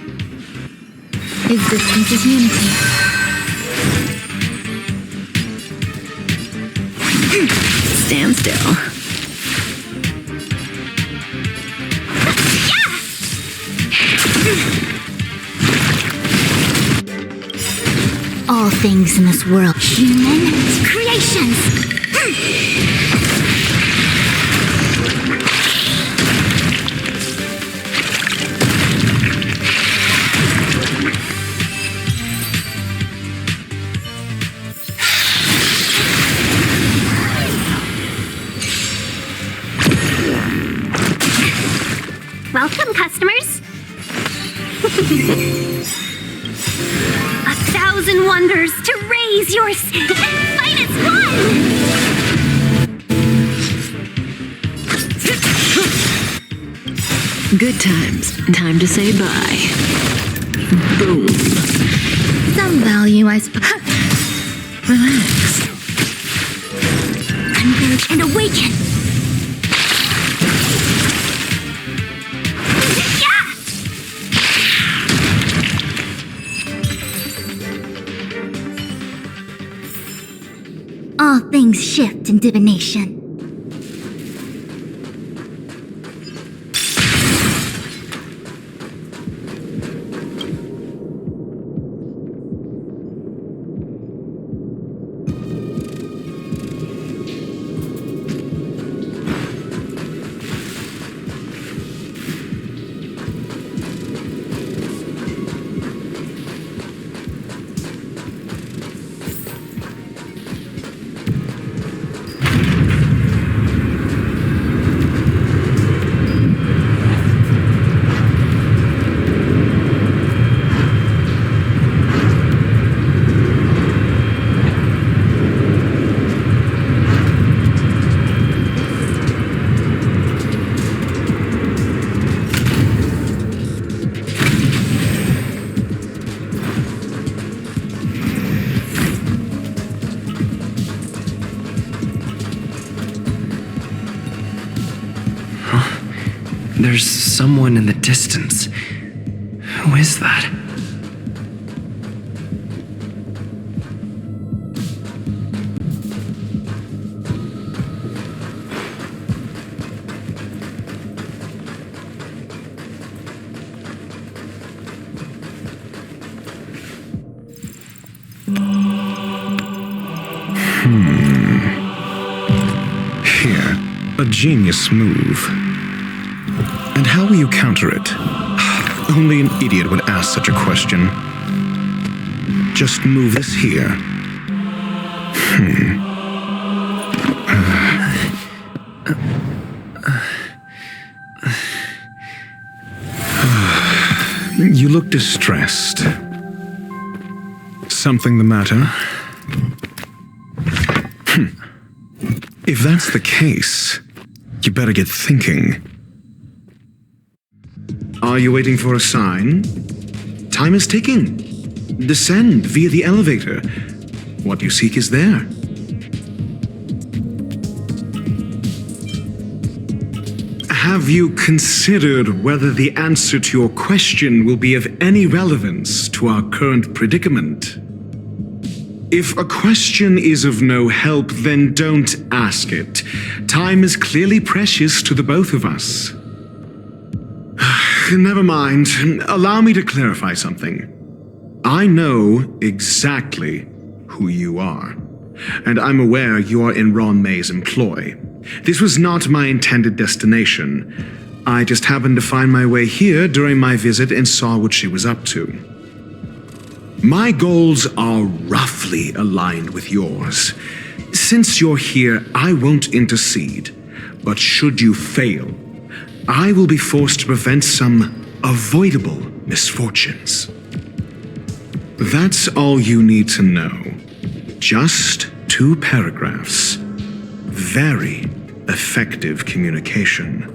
Existence is unity. Stand still. all things in this world, human creations. fingers to raise your finest one! Good times. Time to say bye. Boom. Some value, I suppose. Relax. Converge and awaken! All things shift in divination. There's someone in the distance. Who is that? Here, a genius move. And how will you counter it? Only an idiot would ask such a question. Just move this here. You look distressed. Something the matter? If that's the case, you better get thinking. Are you waiting for a sign? Time is ticking. Descend via the elevator. What you seek is there. Have you considered whether the answer to your question will be of any relevance to our current predicament? If a question is of no help, then don't ask it. Time is clearly precious to the both of us. Never mind. Allow me to clarify something. I know exactly who you are, and I'm aware you are in Ron May's employ. This was not my intended destination. I just happened to find my way here during my visit and saw what she was up to. My goals are roughly aligned with yours. Since you're here, I won't intercede, but should you fail, I will be forced to prevent some avoidable misfortunes. That's all you need to know. Just 2 paragraphs. Very effective communication.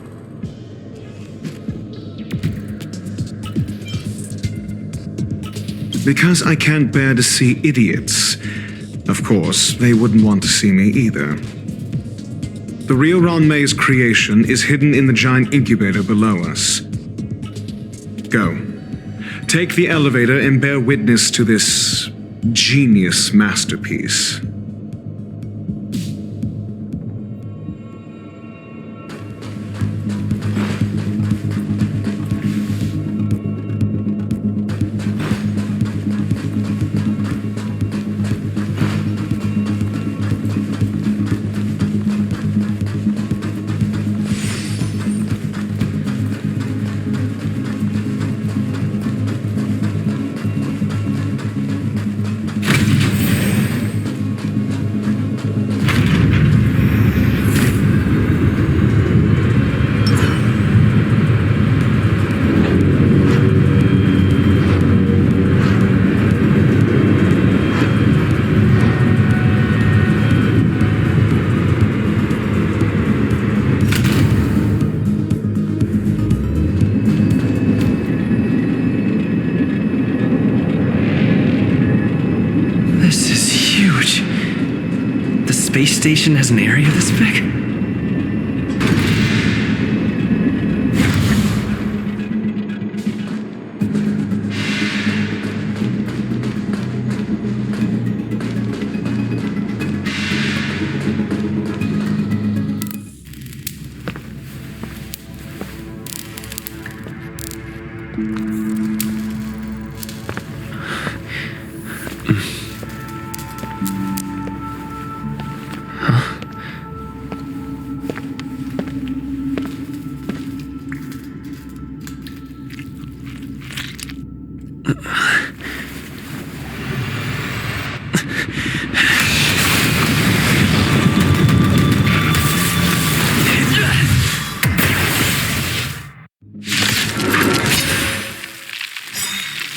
Because I can't bear to see idiots. Of course, they wouldn't want to see me either. The real Ron May's creation is hidden in the giant incubator below us. Go. Take the elevator and bear witness to this genius masterpiece. space station has an area this big?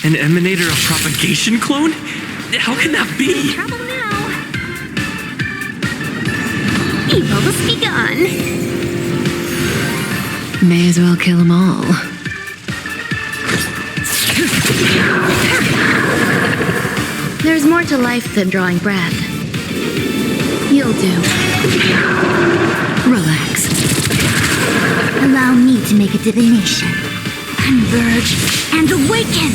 An emanator of propagation clone? How can that be? Trouble now. Evil's begun. May as well kill them all. There's more to life than drawing breath. You'll do. Relax. Allow me to make a divination. Converge and awaken.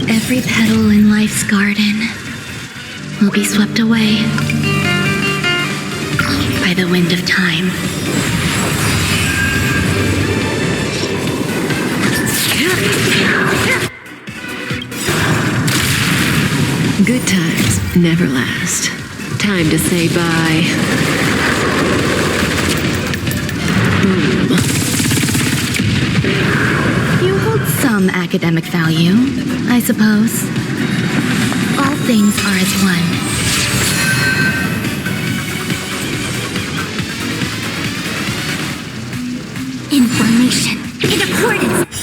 Every petal in life's garden will be swept away by the wind of time. Good times never last. Time to say bye. Boom. You hold some academic value, I suppose. All things are as one. Information in accordance.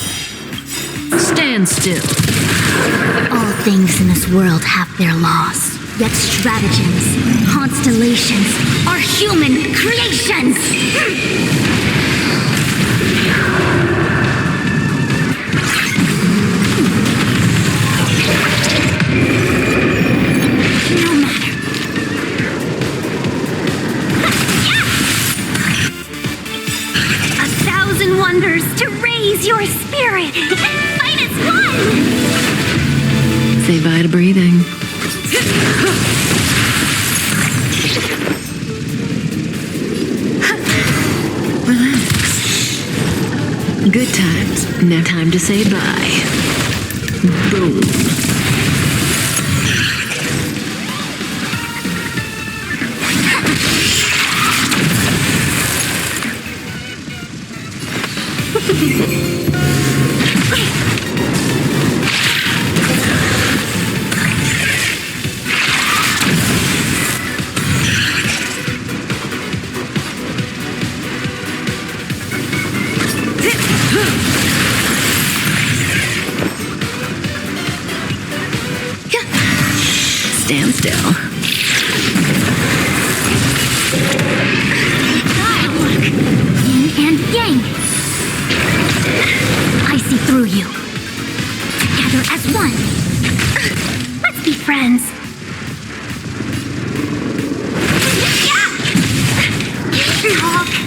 Stand still. All things in this world have their laws, yet stratagems, constellations are human creations. No matter. A thousand wonders to raise your spirit and fight as one. Say bye to breathing. Relax. Good times. Now time to say bye. Boom. Stand still. Dialogue. Yin and yang. I see through you. Together as one. Let's be friends.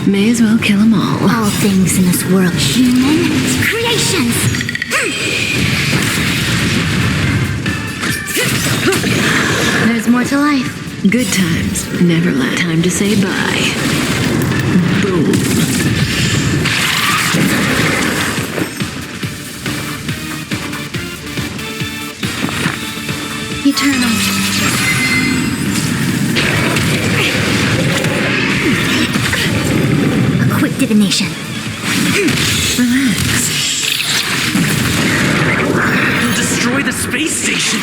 May as well kill them all. All things in this world human creations. There's more to life. Good times never last. Time to say bye. Boom. Eternal. A quick divination. Relax. You'll destroy the space station.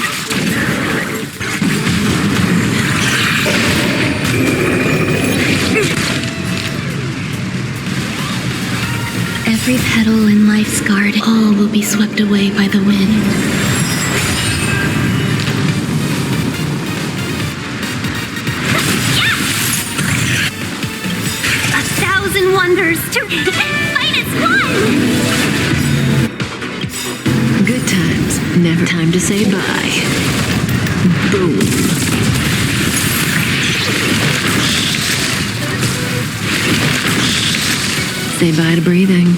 Every petal in life's garden, all will be swept away by the wind. wonders to fight as one! Good times, never time to say bye. Boom. Say bye to breathing.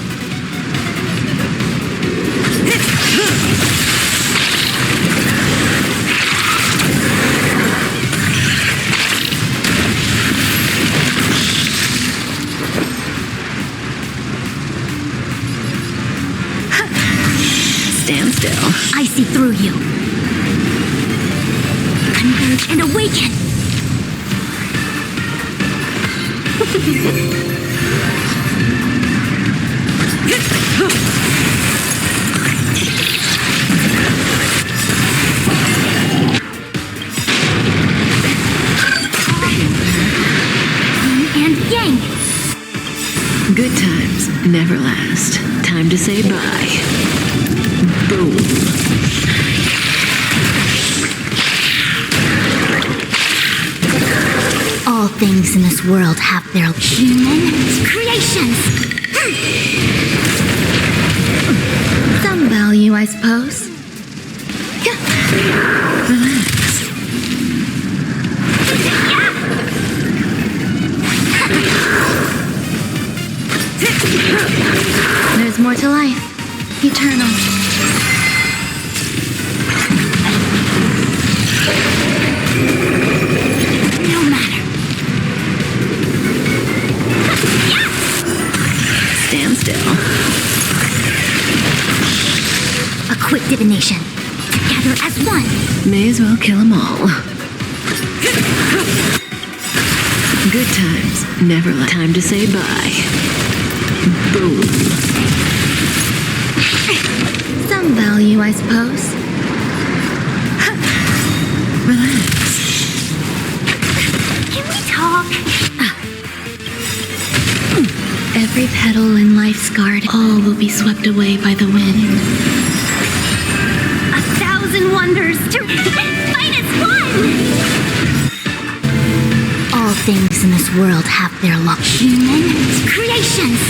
Stand still. I see through you. Converge and awaken! Yin and yang! Good times never last. Time to say bye. Boom. All things in this world have their human creations! Some value, I suppose. Relax. There's more to life. Eternal. No matter. Stand still. A quick divination. Together as one. May as well kill them all. Good times, never time to say bye. Boom. Some value, I suppose. Relax. Can we talk? Every petal in life's garden, all will be swept away by the wind. 1,000 wonders to fight as one! All things in this world have their luck. Human creations!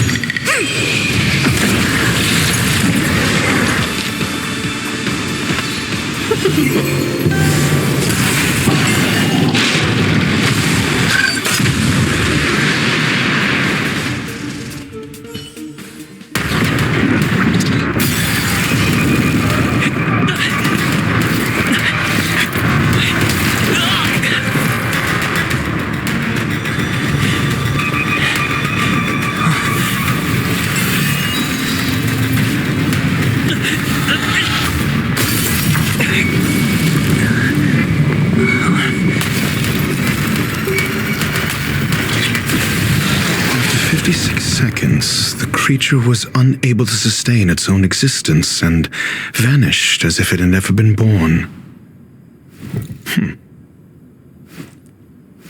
The creature was unable to sustain its own existence and vanished as if it had never been born.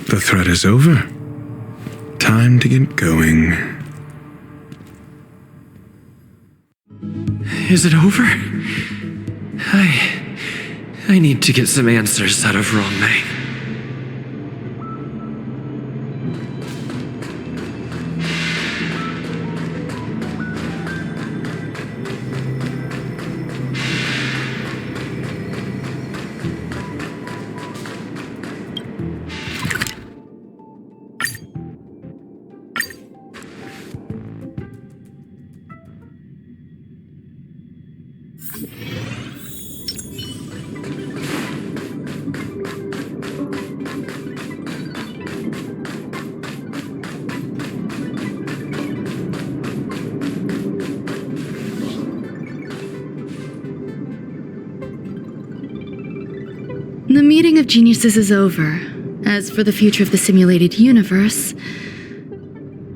The threat is over. Time to get going. Is it over? I need to get some answers out of Rongmei. The meeting of geniuses is over. As for the future of the simulated universe,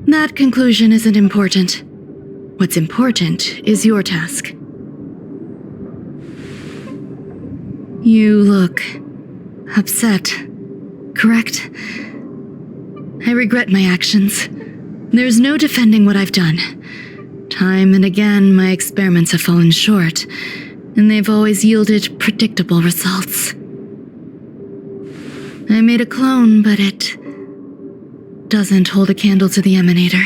that conclusion isn't important. What's important is your task. You look upset, correct? I regret my actions. There's no defending what I've done. Time and again, my experiments have fallen short, and they've always yielded predictable results. I made a clone, but it doesn't hold a candle to the Emanator.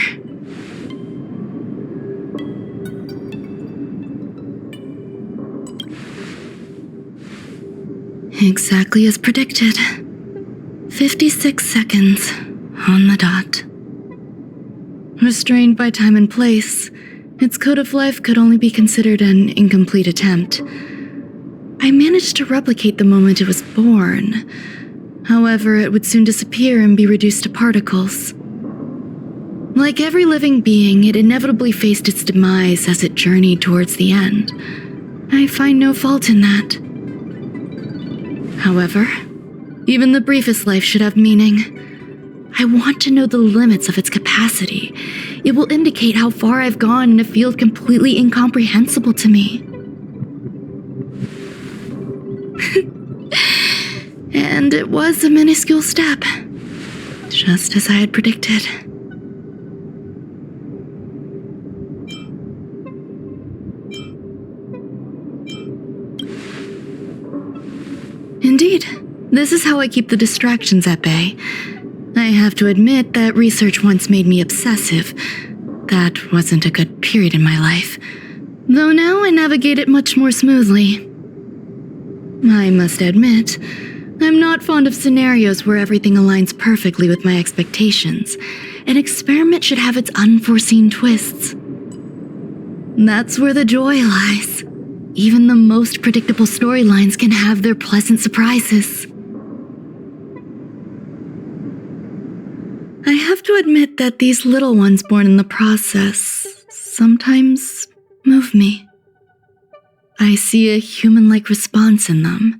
Exactly as predicted. 56 seconds on the dot. Restrained by time and place, its code of life could only be considered an incomplete attempt. I managed to replicate the moment it was born. However, it would soon disappear and be reduced to particles. Like every living being, it inevitably faced its demise as it journeyed towards the end. I find no fault in that. However, even the briefest life should have meaning. I want to know the limits of its capacity. It will indicate how far I've gone in a field completely incomprehensible to me. And it was a minuscule step, just as I had predicted. Indeed, this is how I keep the distractions at bay. I have to admit that research once made me obsessive. That wasn't a good period in my life, though now I navigate it much more smoothly. I must admit, I'm not fond of scenarios where everything aligns perfectly with my expectations. An experiment should have its unforeseen twists. That's where the joy lies. Even the most predictable storylines can have their pleasant surprises. I have to admit that these little ones born in the process sometimes move me. I see a human-like response in them.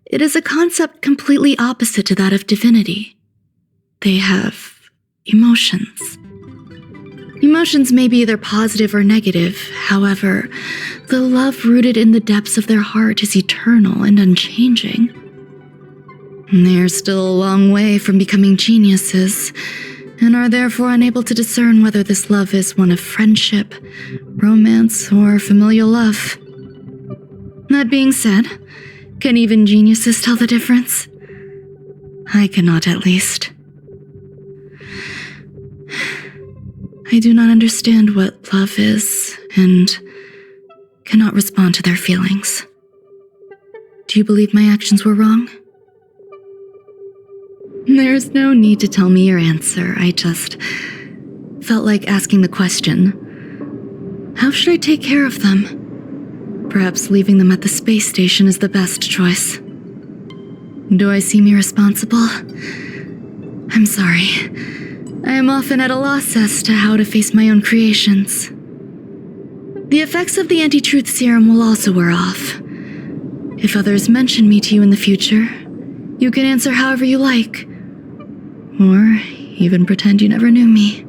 It is a concept completely opposite to that of divinity. They have emotions. Emotions may be either positive or negative. However, the love rooted in the depths of their heart is eternal and unchanging. They're still a long way from becoming geniuses, and are therefore unable to discern whether this love is one of friendship, romance, or familial love. That being said, can even geniuses tell the difference? I cannot, at least. I do not understand what love is, and cannot respond to their feelings. Do you believe my actions were wrong? There's no need to tell me your answer. I just felt like asking the question. How should I take care of them? Perhaps leaving them at the space station is the best choice. Do I seem irresponsible? I'm sorry. I am often at a loss as to how to face my own creations. The effects of the anti-truth serum will also wear off. If others mention me to you in the future, you can answer however you like. Or even pretend you never knew me.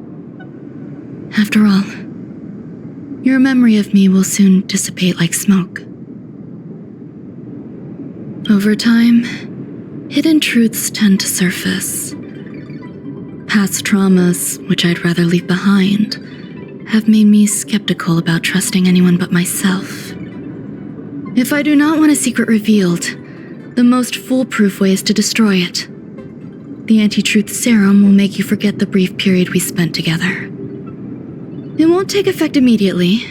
After all, your memory of me will soon dissipate like smoke. Over time, hidden truths tend to surface. Past traumas, which I'd rather leave behind, have made me skeptical about trusting anyone but myself. If I do not want a secret revealed, the most foolproof way is to destroy it. The anti-truth serum will make you forget the brief period we spent together. It won't take effect immediately.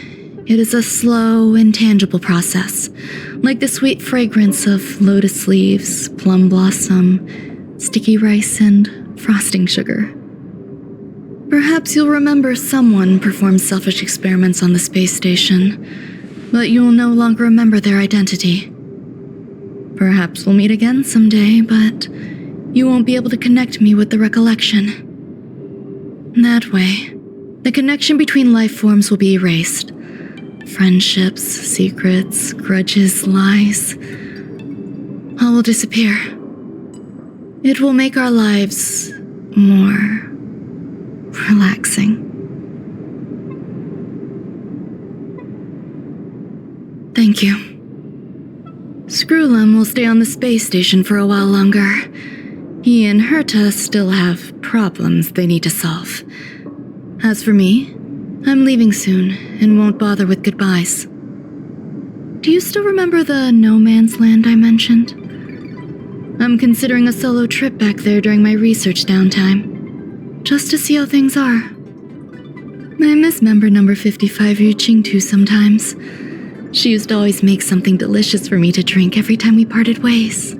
It is a slow, intangible process, like the sweet fragrance of lotus leaves, plum blossom, sticky rice, and frosting sugar. Perhaps you'll remember someone performed selfish experiments on the space station, but you'll no longer remember their identity. Perhaps we'll meet again someday, but you won't be able to connect me with the recollection. That way, the connection between life forms will be erased. Friendships, secrets, grudges, lies, all will disappear. It will make our lives more relaxing. Thank you. Screwlum will stay on the space station for a while longer. He and Herta still have problems they need to solve. As for me, I'm leaving soon and won't bother with goodbyes. Do you still remember the no man's land I mentioned? I'm considering a solo trip back there during my research downtime, just to see how things are. I miss member number 55 Yuqing too sometimes. She used to always make something delicious for me to drink every time we parted ways.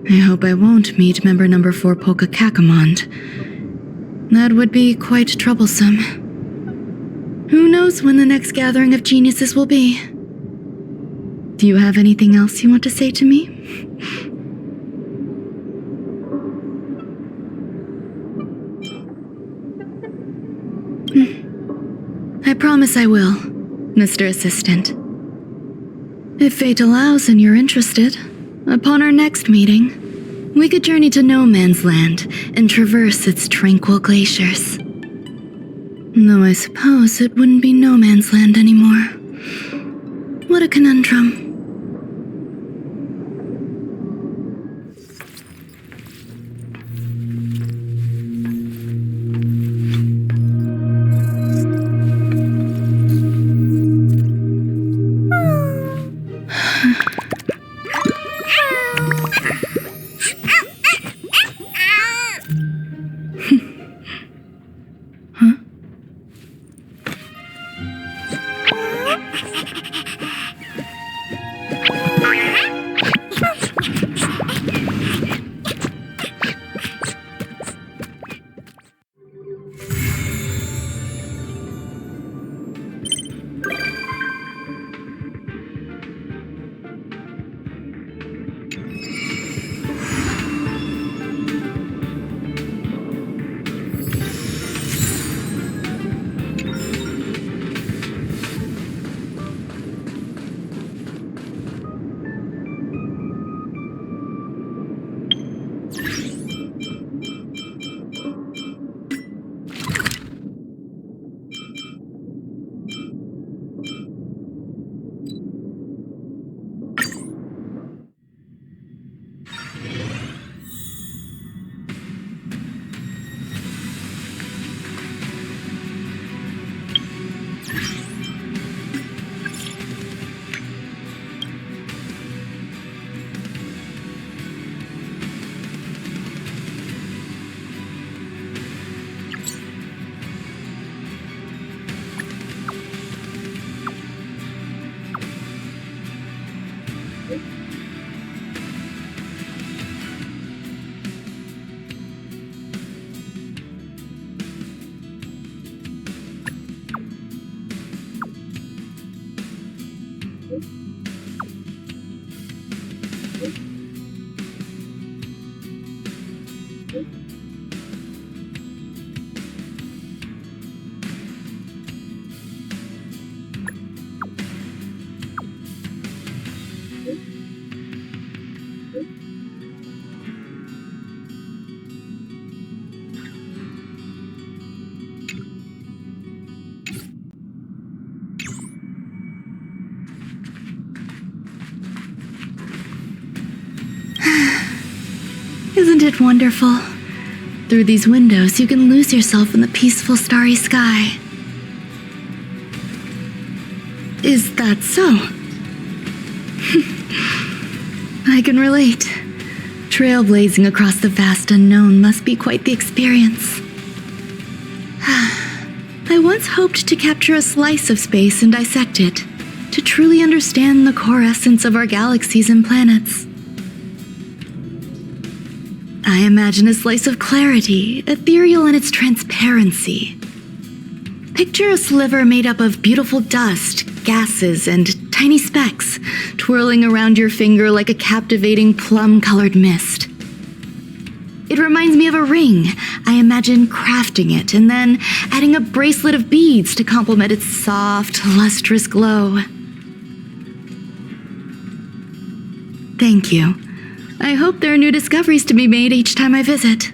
I hope I won't meet member number 4 Polka Kakamond. That would be quite troublesome. Who knows when the next gathering of geniuses will be? Do you have anything else you want to say to me? I promise I will, Mr. Assistant. If fate allows and you're interested, upon our next meeting, we could journey to No Man's Land and traverse its tranquil glaciers. Though I suppose it wouldn't be No Man's Land anymore. What a conundrum. Isn't it wonderful? Through these windows, you can lose yourself in the peaceful starry sky. Is that so? I can relate. Trailblazing across the vast unknown must be quite the experience. I once hoped to capture a slice of space and dissect it, to truly understand the core essence of our galaxies and planets. I imagine a slice of clarity, ethereal in its transparency. Picture a sliver made up of beautiful dust, gases, and tiny specks, twirling around your finger like a captivating plum-colored mist. It reminds me of a ring. I imagine crafting it and then adding a bracelet of beads to complement its soft, lustrous glow. Thank you. I hope there are new discoveries to be made each time I visit.